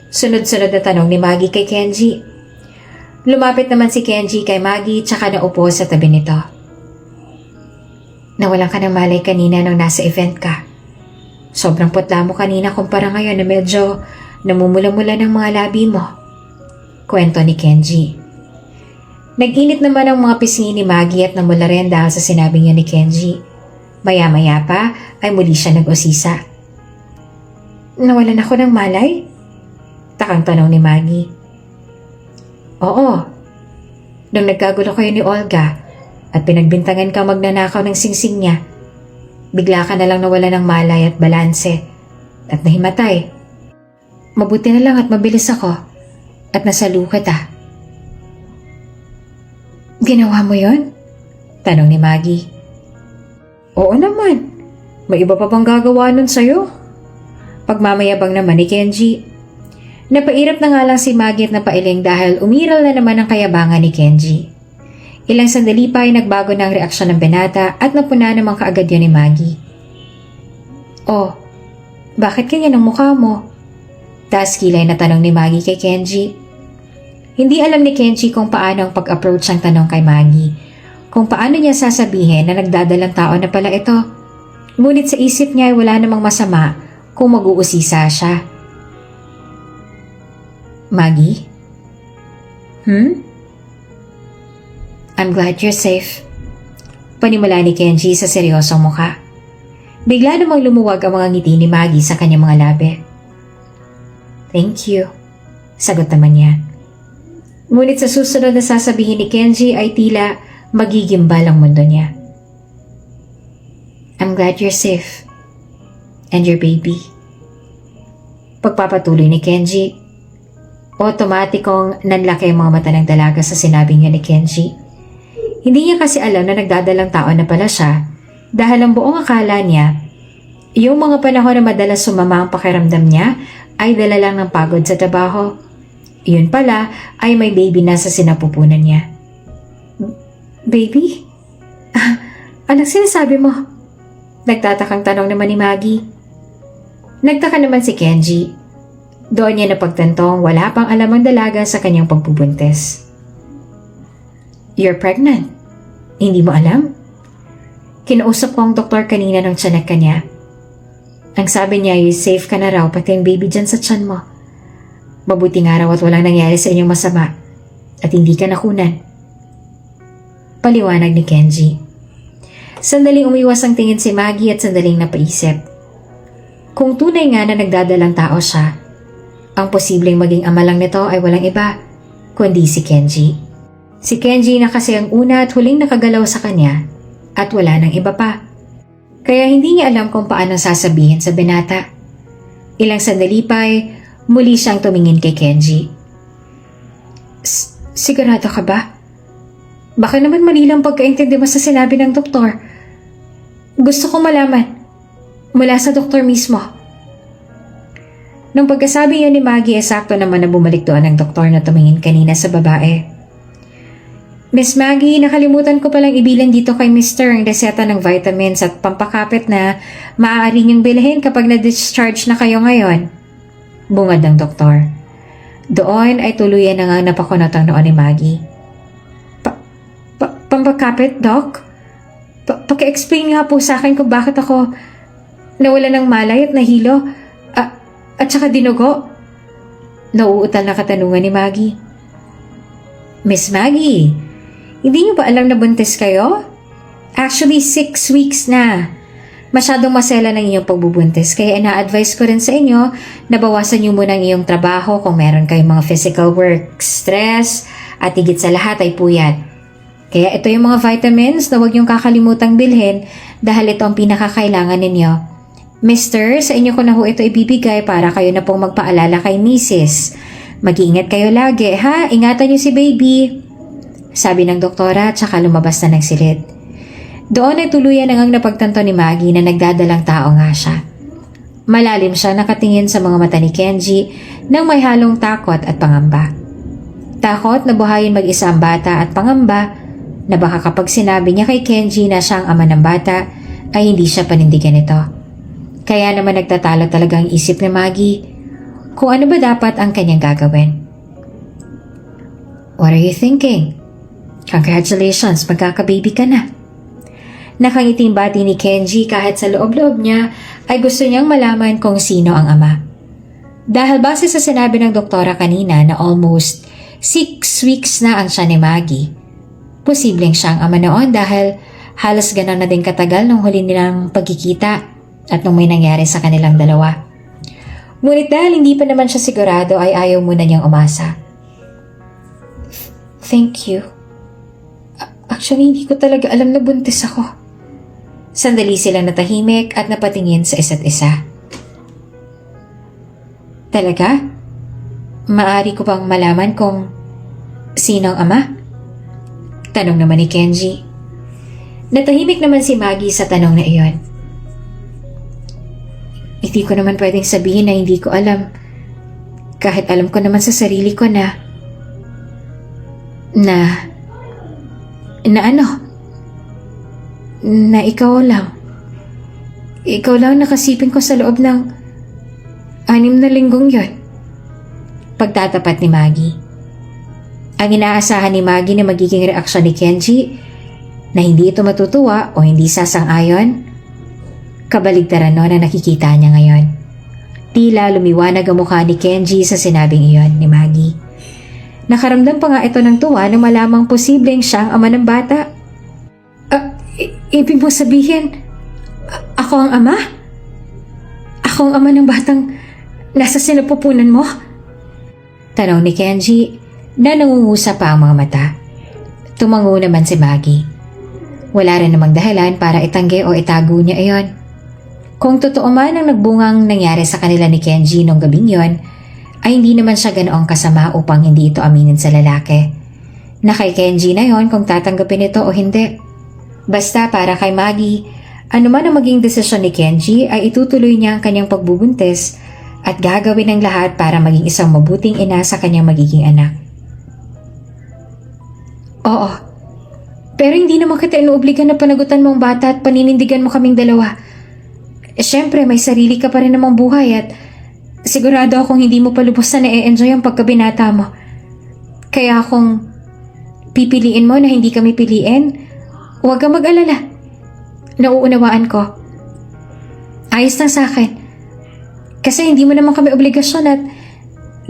Sunod-sunod na tanong ni Maggie kay Kenji. Lumapit naman si Kenji kay Maggie tsaka naupo sa tabi nito. Nawalan ka ng malay kanina nung nasa event ka. Sobrang putla mo kanina kumpara ngayon na medyo namumula-mula ng mga labi mo. Kwento ni Kenji. Nag-init naman ang mga pisngi ni Maggie at namula rin dahil sa sinabi niya ni Kenji. Maya-maya pa ay muli siya nag-usisa. Nawalan ako ng malay? Takang tanong ni Maggie. Oo. Nung nagkagulo kayo ni Olga at pinagbintangan ka magnanakaw ng singsing niya, bigla ka na lang nawala ng malay at balanse at nahimatay. Mabuti na lang at mabilis ako at nasalo kita. Ginawa mo yon? Tanong ni Maggie. Oo naman. May iba pa bang gagawa nun sa'yo? Pagmamayabang naman ni Kenji. Napairap na nga lang si Maggie at napailing dahil umiral na naman ang kayabangan ni Kenji. Ilang sandali pa ay nagbago na ang reaksyon ng binata at napuna naman kaagad yun ni Maggie. Oh, bakit ganyan ang mukha mo? Taas kilay na tanong ni Maggie kay Kenji. Hindi alam ni Kenji kung paano ang pag-approach ang tanong kay Maggie. Kung paano niya sasabihin na nagdadalang tao na pala ito. Ngunit sa isip niya ay wala namang masama kung mag-uusisa siya. Maggie? I'm glad you're safe. Panimula ni Kenji sa seryosong mukha. Bigla namang lumuwag ang mga ngiti ni Maggie sa kanyang mga labi. Thank you. Sagot naman niya. Ngunit sa susunod na sasabihin ni Kenji ay tila magigimbal ang mundo niya. I'm glad you're safe. And your baby. Pagpapatuloy ni Kenji, otomatikong nanlaki ang mga mata ng dalaga sa sinabi niya ni Kenji. Hindi niya kasi alam na nagdadalang tao na pala siya dahil ang buong akala niya, yung mga panahon na madalas sumama ang pakiramdam niya ay dala lang ng pagod sa trabaho. Yun pala ay may baby na sa sinapupunan niya. Baby? Anong sinasabi mo? Nagtatakang tanong naman ni Maggie. Nagtaka naman si Kenji. Doon niya napagtantong wala pang alam ang dalaga sa kanyang pagbubuntis. You're pregnant? Hindi mo alam? Kinausap ko ang doktor kanina ng tiyanak ka niya. Ang sabi niya ay safe ka na raw pati ang baby dyan sa tiyan mo. Mabuti nga raw at walang nangyari sa inyong masama at hindi ka nakunan. Paliwanag ni Kenji. Sandaling umiwas ang tingin si Maggie at sandaling napaisip. Kung tunay nga na nagdadalang tao siya, ang posibleng maging ama lang nito ay walang iba, kundi si Kenji. Si Kenji na kasi ang una at huling nakagalaw sa kanya at wala nang iba pa. Kaya hindi niya alam kung paano sasabihin sa binata. Ilang sandali pa ay muli siyang tumingin kay Kenji. Sigurado ka ba? Baka naman mali lang pagkaintindi mo sa sinabi ng doktor. Gusto ko malaman. Mula sa doktor mismo. Nung pagkasabi niya ni Maggie, sakto naman na bumalik doon ang doktor na tumingin kanina sa babae. Miss Maggie, nakalimutan ko palang ibilin dito kay Mr. ang reseta ng vitamins at pampakapit na maaari niyong bilhin kapag na-discharge na kayo ngayon. Bungad ng doktor. Doon ay tuluyan na nga napakunot ang noon ni Maggie. Pampakapit, Doc? Paki-explain nga po sa akin kung bakit ako nawala ng malay at nahilo at saka dinugo. Nauutal na katanungan ni Maggie. Miss Maggie, hindi niyo ba alam na buntis kayo? Actually, 6 weeks na. Masyadong masela ng iyong pagbubuntis kaya ina-advise ko rin sa inyo na bawasan niyo muna ang iyong trabaho kung meron kayong mga physical work, stress, at higit sa lahat ay puyat. Kaya ito yung mga vitamins na huwag niyong kakalimutang bilhin dahil ito ang pinakakailangan ninyo. Mister, sa inyo ko na ho ito ibibigay para kayo na pong magpaalala kay Mrs. Mag-iingat kayo lagi, ha? Ingatan niyo si baby. Sabi ng doktora at saka lumabas na ng silid. Doon ay tuluyan nang napagtanto ni Maggie na nagdadalang tao nga siya. Malalim siya nakatingin sa mga mata ni Kenji nang may halong takot at pangamba. Takot na buhayin mag-isa ang bata at pangamba na baka kapag sinabi niya kay Kenji na siya ang ama ng bata ay hindi siya panindigan ito. Kaya naman nagtatalo talaga ang isip ni Maggie kung ano ba dapat ang kanyang gagawin. What are you thinking? Congratulations, magkakababy ka na. Nakangiting bati ni Kenji kahit sa loob-loob niya ay gusto niyang malaman kung sino ang ama. Dahil base sa sinabi ng doktora kanina na almost 6 weeks na ang siya ni Maggie, posibleng siyang ama noon dahil halos ganon na din katagal nung huli nilang pagkikita at nung may nangyari sa kanilang dalawa. Ngunit dahil hindi pa naman siya sigurado ay ayaw muna niyang umasa. Thank you. Actually, hindi ko talaga alam na buntis ako. Sandali silang natahimik at napatingin sa isa't isa. Talaga? Maaari ko bang malaman kung sino ang ama? Tanong naman ni Kenji. Natahimik naman si Maggie sa tanong na iyon. Hindi ko naman pwedeng sabihin na hindi ko alam. Kahit alam ko naman sa sarili ko na ikaw lang. Ikaw lang nakasipin ko sa loob ng 6 na linggong yon. Pagtatapat ni Maggie. Ang inaasahan ni Maggie na magiging reaksyon ni Kenji na hindi ito matutuwa o hindi sasang-ayon, kabaligtaran nun ang nakikita niya ngayon. Tila lumiwanag ang mukha ni Kenji sa sinabing iyon ni Maggie. Nakaramdam pa nga ito ng tuwa na malamang posibleng siyang ama ng bata. Ibig mo sabihin, ako ang ama? Ako ang ama ng batang nasa sinapupunan mo? Tanong ni Kenji na nangungusa pa ang mga mata. Tumango naman si Maggie. Wala rin namang dahilan para itanggi o itago niya iyon. Kung totoo man ang nagbungang nangyari sa kanila ni Kenji nung gabing yon, ay hindi naman siya ganoong kasama upang hindi ito aminin sa lalaki. Na kay Kenji na yon kung tatanggapin ito o hindi. Basta para kay Maggie, anuman ang maging desisyon ni Kenji ay itutuloy niya ang kanyang pagbubuntis at gagawin ang lahat para maging isang mabuting ina sa kanyang magiging anak. Oo, pero hindi naman kita inuobligan na panagutan mong bata at paninindigan mo kaming dalawa. Siyempre, may sarili ka pa rin namang buhay at sigurado akong hindi mo pa lubos na na-enjoy ang pagkabinata mo. Kaya kung pipiliin mo na hindi kami piliin, huwag kang mag-alala. Nauunawaan ko. Ayos lang sa akin. Kasi hindi mo naman kami obligasyon at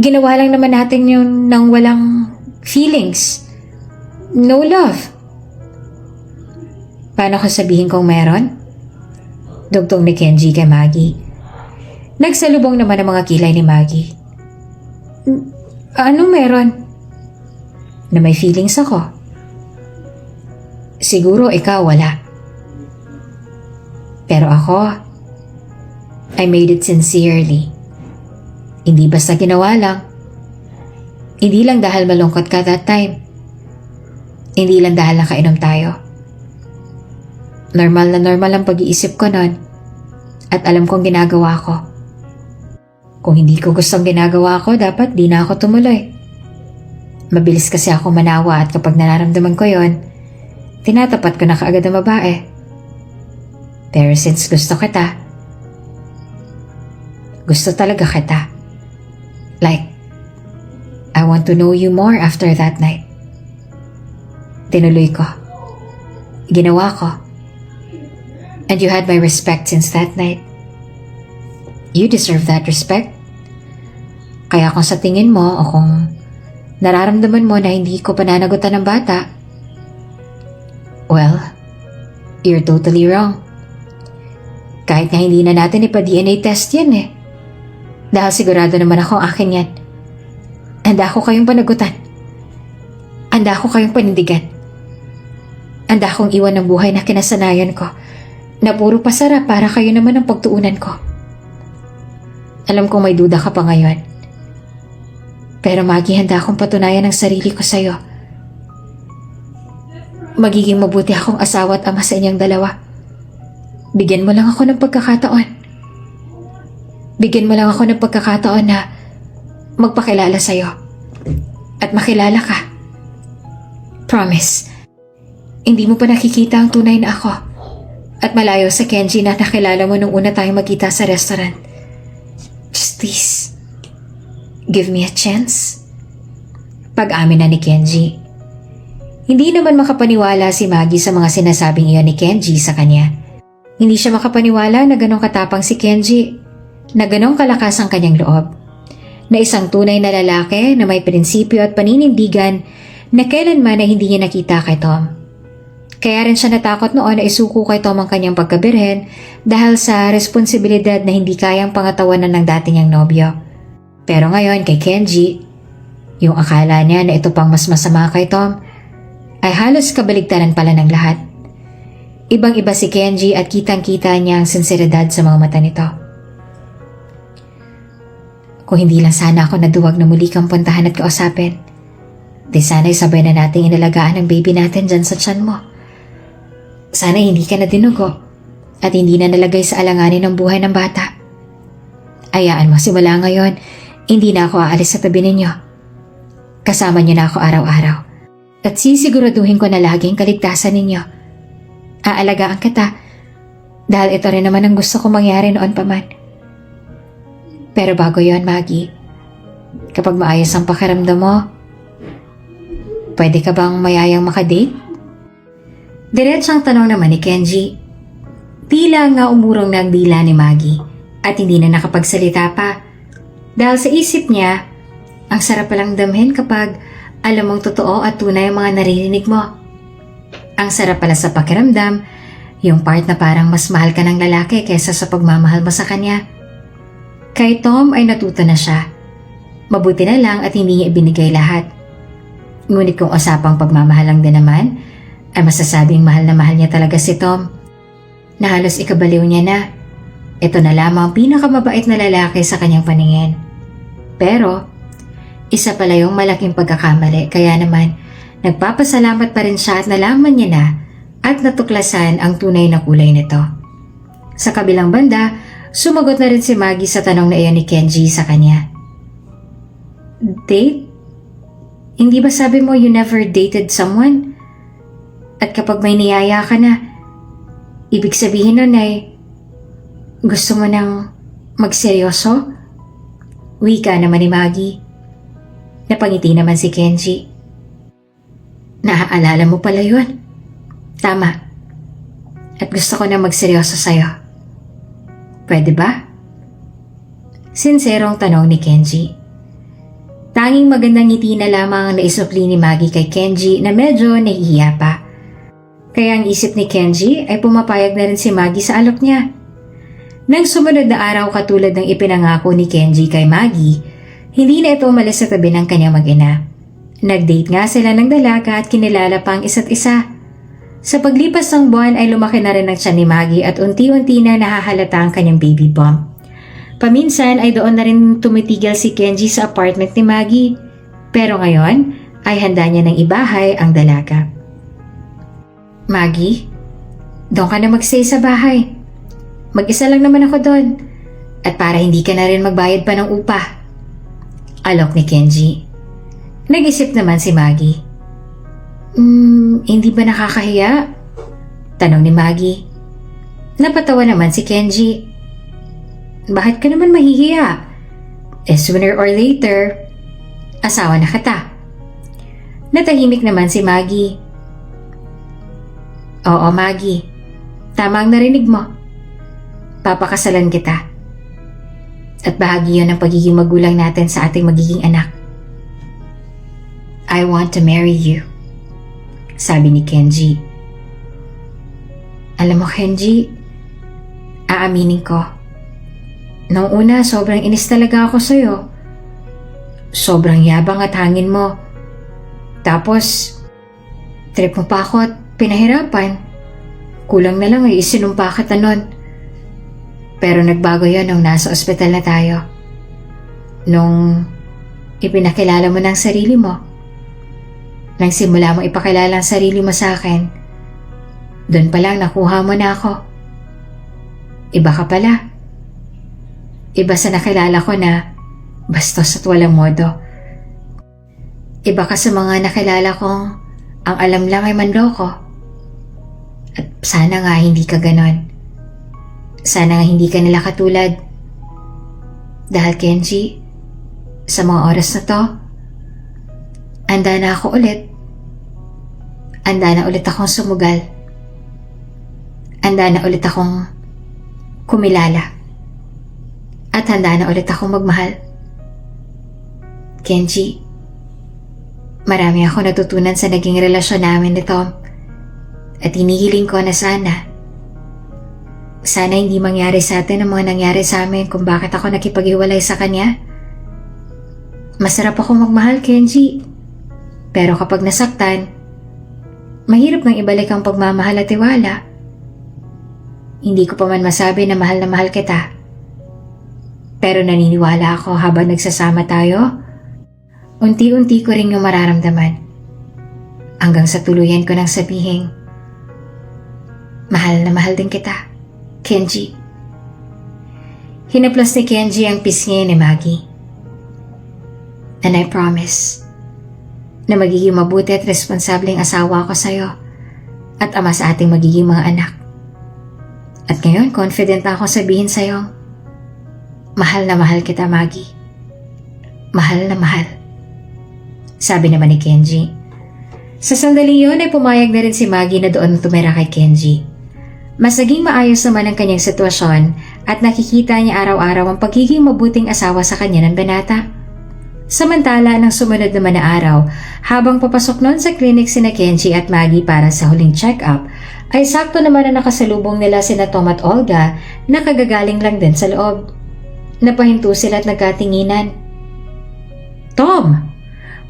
ginawa lang naman natin yun nang walang feelings. No love. Paano ko sabihin kung meron? Dugtong ni Kenji kay Maggie. Nagsalubong naman ang mga kilay ni Maggie. Anong meron? Na may feelings ako. Siguro ikaw wala. Pero ako, I made it sincerely. Hindi basta ginawa lang. Hindi lang dahil malungkot ka that time. Hindi lang dahil nakainom tayo. Normal na normal ang pag-iisip ko nun. At alam kong ginagawa ko. Kung hindi ko gustong ginagawa ko, dapat di na ako tumuloy. Mabilis kasi ako manawa at kapag nararamdaman ko yon, tinatapat ko na kaagad ang babae. Pero since gusto talaga kita. Like, I want to know you more after that night. Tinuloy ko. Ginawa ko. And you had my respect since that night. You deserve that respect. Kaya kung sa tingin mo o kung nararamdaman mo na hindi ko pananagutan ng bata, well, you're totally wrong. Kahit nga hindi na natin ipa-DNA test yan eh. Dahil sigurado naman ako akin yan. Handa ko kayong panagutan. Handa ko kayong panindigan. Handa kong iwan ng buhay na kinasanayan ko na puro pasarap para kayo naman ang pagtuunan ko. Alam kong may duda ka pa ngayon. Pero Maggie, handa akong patunayan ang sarili ko sa'yo. Magiging mabuti akong asawa at ama sa inyong dalawa. Bigyan mo lang ako ng pagkakataon. Bigyan mo lang ako ng pagkakataon na magpakilala sa'yo. At makilala ka. Promise. Hindi mo pa nakikita ang tunay na ako. At malayo sa Kenji na nakilala mo nung una tayong magkita sa restaurant. Just please, give me a chance. Pag-amin na ni Kenji. Hindi naman makapaniwala si Maggie sa mga sinasabing iyon ni Kenji sa kanya. Hindi siya makapaniwala na ganong katapang si Kenji, na ganong kalakas ang kanyang loob, na isang tunay na lalaki na may prinsipyo at paninindigan na kailanman na hindi niya nakita kay Tom. Kaya rin siya natakot noon na isuko kay Tom ang kanyang pagkabirin dahil sa responsibilidad na hindi kayang pangatawanan ng dati niyang nobyo. Pero ngayon kay Kenji, yung akala niya na ito pang mas masama kay Tom, ay halos kabaligtaran pala ng lahat. Ibang-iba si Kenji at kitang-kita niya ang sinseridad sa mga mata nito. Kung hindi lang sana ako naduwag na muli kang puntahan at kausapin, di sana'y sabay na nating inalagaan ang baby natin dyan sa tiyan mo. Sana hindi ka na dinugo at hindi na nalagay sa alanganin ng buhay ng bata. Ayaan mo, simula ngayon, hindi na ako aalis sa tabi ninyo. Kasama niyo na ako araw-araw. At sisiguraduhin ko na laging kaligtasan ninyo. Aalagaan kita dahil ito rin naman ang gusto kong mangyari noon pa man. Pero bago yon, Maggie, kapag maayos ang pakiramdam mo, pwede ka bang mayayang makadate? Diretsang tanong naman ni Kenji. Tila nga umurong na ang dila ni Maggie at hindi na nakapagsalita pa dahil sa isip niya, ang sarap palang damhin kapag alam mong totoo at tunay ang mga naririnig mo. Ang sarap pala sa pakiramdam, yung part na parang mas mahal ka ng lalaki kaysa sa pagmamahal mo sa kanya. Kay Tom ay natuto na siya. Mabuti na lang at hindi niya ibinigay lahat. Ngunit kung usapang pagmamahal lang din naman, ay masasabing mahal na mahal niya talaga si Tom. Na halos ikabaliw niya na. Ito na lamang ang pinakamabait na lalaki sa kanyang paningin. Pero, isa pala yung malaking pagkakamali kaya naman nagpapasalamat pa rin siya at nalaman niya na at natuklasan ang tunay na kulay nito. Sa kabilang banda, sumagot na rin si Maggie sa tanong na iyon ni Kenji sa kanya. Date? Hindi ba sabi mo you never dated someone? At kapag may niyaya ka na, ibig sabihin nun ay gusto mo nang magseryoso? Wika naman ni Maggie. Napangiti naman si Kenji. Naaalala mo pala yun. Tama. At gusto ko na magseryoso sa'yo. Pwede ba? Sinserong tanong ni Kenji. Tanging magandang ngiti na lamang ang naisukli ni Maggie kay Kenji na medyo nahihiya pa. Kaya ang isip ni Kenji ay pumapayag na rin si Maggie sa alok niya. Nang sumunod na araw katulad ng ipinangako ni Kenji kay Maggie, hindi na ito umalis sa tabi ng kanyang mag-ina. Nag-date nga sila ng dalaga at kinilala pa ang isa't isa. Sa paglipas ng buwan ay lumaki na rin ang tiyan ni Maggie at unti-unti na nahahalata ang kanyang baby bump. Paminsan ay doon na rin tumitigil si Kenji sa apartment ni Maggie. Pero ngayon ay handa niya ng ibahay ang dalaga. Maggie, doon ka na mag-stay sa bahay. Mag-isa lang naman ako doon. At para hindi ka na rin magbayad pa ng upa. Alok ni Kenji. Nag-isip naman si Maggie. Hindi ba nakakahiya? Tanong ni Maggie. Napatawa naman si Kenji. Bakit ka naman mahihiya? Sooner or later, asawa na kita. Natahimik naman si Maggie. Oo, Maggie. Tama ang narinig mo. Papakasalan kita. At bahagi yun ng pagiging magulang natin sa ating magiging anak. I want to marry you, sabi ni Kenji. Alam mo, Kenji, aaminin ko. Noong una, sobrang inis talaga ako sa'yo. Sobrang yabang at hangin mo. Tapos, trip mo pa ako at pinahirapan. Kulang na lang ay isinumpa kita nun. Pero nagbago yon nung nasa ospital na tayo. Nung ipinakilala mo ng sarili mo. Nang simula mo ipakilala ang sarili mo sa akin, doon pa lang nakuha mo na ako. Iba ka pala. Iba sa nakilala ko na bastos at walang modo. Iba ka sa mga nakilala kong ang alam lang ay manloko. At sana nga hindi ka ganon. Sana nga hindi ka nila katulad. Dahil Kenji, sa mga oras na to, handa na ako ulit. Handa na ulit akong sumugal. Handa na ulit akong kumilala. At handa na ulit akong magmahal. Kenji, marami akong natutunan sa naging relasyon namin ni Tom. At hinihiling ko na sana hindi mangyari sa atin ang mga nangyari sa amin kung bakit ako nakipaghiwalay sa kanya. Masarap ako magmahal, Kenji. Pero kapag nasaktan, mahirap nang ibalik ang pagmamahal at tiwala. Hindi ko pa man masabi na mahal kita. Pero naniniwala ako habang nagsasama tayo, unti-unti ko rin yung mararamdaman. Hanggang sa tuluyan ko nang sabihin, mahal na mahal din kita, Kenji. Hinaplos ni Kenji ang pisngi ni Maggie. And I promise na magiging mabuti at responsableng asawa ko sa'yo at ama sa ating magiging mga anak. At ngayon, confident ako sabihin sa'yo, mahal na mahal kita, Maggie. Mahal na mahal. Sabi naman ni Kenji. Sa sandaling yun ay pumayag na rin si Maggie na doon tumira kay Kenji. Mas naging maayos naman ang kanyang sitwasyon at nakikita niya araw-araw ang pagiging mabuting asawa sa kanya ng binata. Samantala, ng sumunod naman na araw, habang papasok noon sa clinic sina Kenji at Maggie para sa huling check-up, ay sakto naman na nakasalubong nila sina Tom at Olga na kagagaling lang din sa loob. Napahinto sila at nagkatinginan. Tom!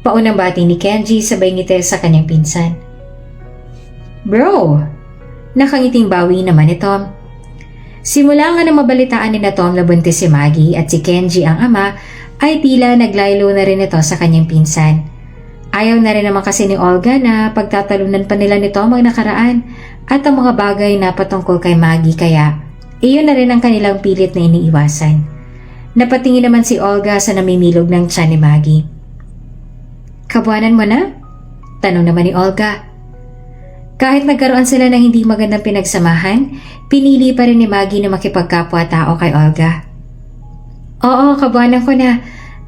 Paunang bati ni Kenji sabay ngiti sa kanyang pinsan. Bro! Nakangiting bawi naman ni Tom. Simula nga nang mabalitaan ni na Tom na buntis si Maggie at si Kenji ang ama, ay tila naglaylo na rin ito sa kanyang pinsan. Ayaw na rin naman kasi ni Olga na pagtatalunan pa nila ni Tom ang nakaraan at ang mga bagay na patungkol kay Maggie, kaya iyon na rin ang kanilang pilit na iniiwasan. Napatingin naman si Olga sa namimilog ng tiyan ni Maggie. Kabuanan mo na? Tanong naman ni Olga. Kahit nagkaroon sila ng hindi magandang pinagsamahan, pinili pa rin ni Maggie na makipagkapwa-tao kay Olga. Oo, kabuanan ko na.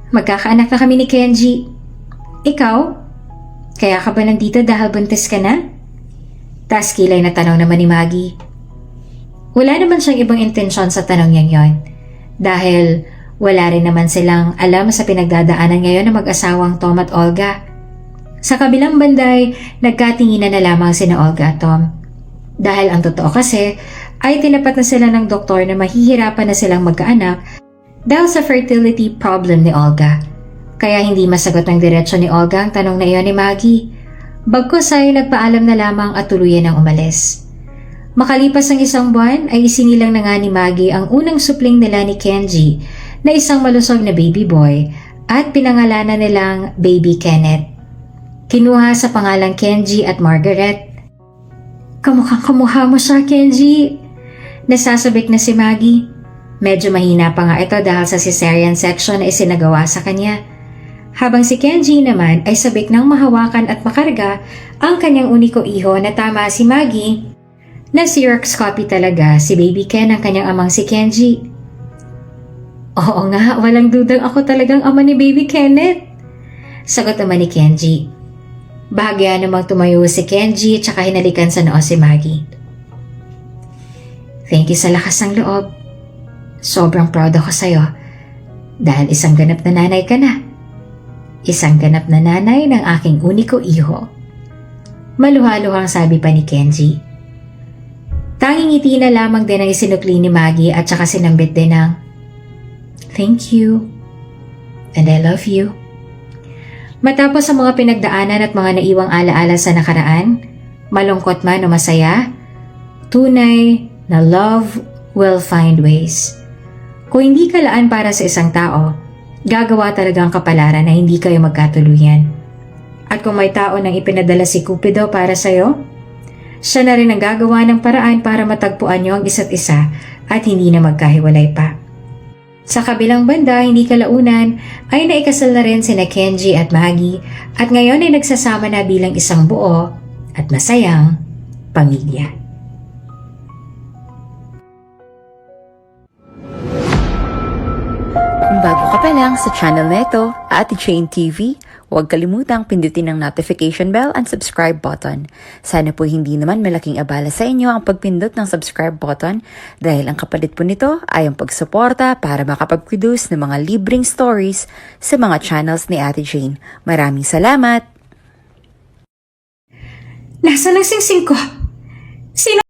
Magkakaanak na kami ni Kenji. Ikaw? Kaya ka ba nandito dahil buntis ka na? Tas kilay na tanong naman ni Maggie. Wala naman siyang ibang intensyon sa tanong niyang yon. Dahil wala rin naman silang alam sa pinagdadaanan ngayon ng mag-asawang Tom at Olga. Sa kabilang banday, nagkatinginan na lamang sina Olga at Tom. Dahil ang totoo kasi ay tinapat na sila ng doktor na mahihirapan na silang magkaanak dahil sa fertility problem ni Olga. Kaya hindi masagot ng diretsyo ni Olga ang tanong na iyon ni Maggie. Bagkus ay nagpaalam na lamang at tuluyan ang umalis. Makalipas ang isang buwan ay isinilang na nga ni Maggie ang unang supling nila ni Kenji na isang malusog na baby boy at pinangalanan nilang Baby Kenneth. Kinuha sa pangalang Kenji at Margaret. Kamukhang-kamukha mo siya, Kenji. Nasasabik na si Maggie. Medyo mahina pa nga ito dahil sa cesarean section na isinagawa sa kanya. Habang si Kenji naman ay sabik ng mahawakan at makarga ang kanyang uniko iho na tama si Maggie na Xerox copy talaga si Baby Ken ang kanyang amang si Kenji. Oo nga, walang dudang ako talagang ama ni Baby Kenneth. Sagot naman ni Kenji. Bahagya namang tumayo si Kenji at saka hinalikan sa noo si Maggie. Thank you sa lakas ng loob. Sobrang proud ako sa'yo dahil isang ganap na nanay ka na. Isang ganap na nanay ng aking uniko iho. Maluha-luhang sabi pa ni Kenji. Tanging ngiti na lamang din ang isinukli ni Maggie at saka sinambit din ng thank you and I love you. Matapos ang mga pinagdaanan at mga naiwang alaala sa nakaraan, malungkot man o masaya, tunay na love will find ways. Kung hindi ka laan para sa isang tao, gagawa talagang kapalaran na hindi kayo magkatuluyan. At kung may tao nang ipinadala si Cupido para sa'yo, siya na rin ang gagawa ng paraan para matagpuan niyo ang isa't isa at hindi na magkahiwalay pa. Sa kabilang banda, hindi kalaunan ay naikasal na rin sina Kenji at Maggie at ngayon ay nagsasama na bilang isang buo at masayang pamilya. Kung Kung bago ka pa lang sa channel neto, Ate Jane TV, huwag kalimutang pindutin ang notification bell and subscribe button. Sana po hindi naman malaking abala sa inyo ang pagpindot ng subscribe button dahil ang kapalit po nito ay ang pagsuporta para makapag-produce ng mga libreng stories sa mga channels ni Ate Jane. Maraming salamat! Nasaan ang singsing ko? Sino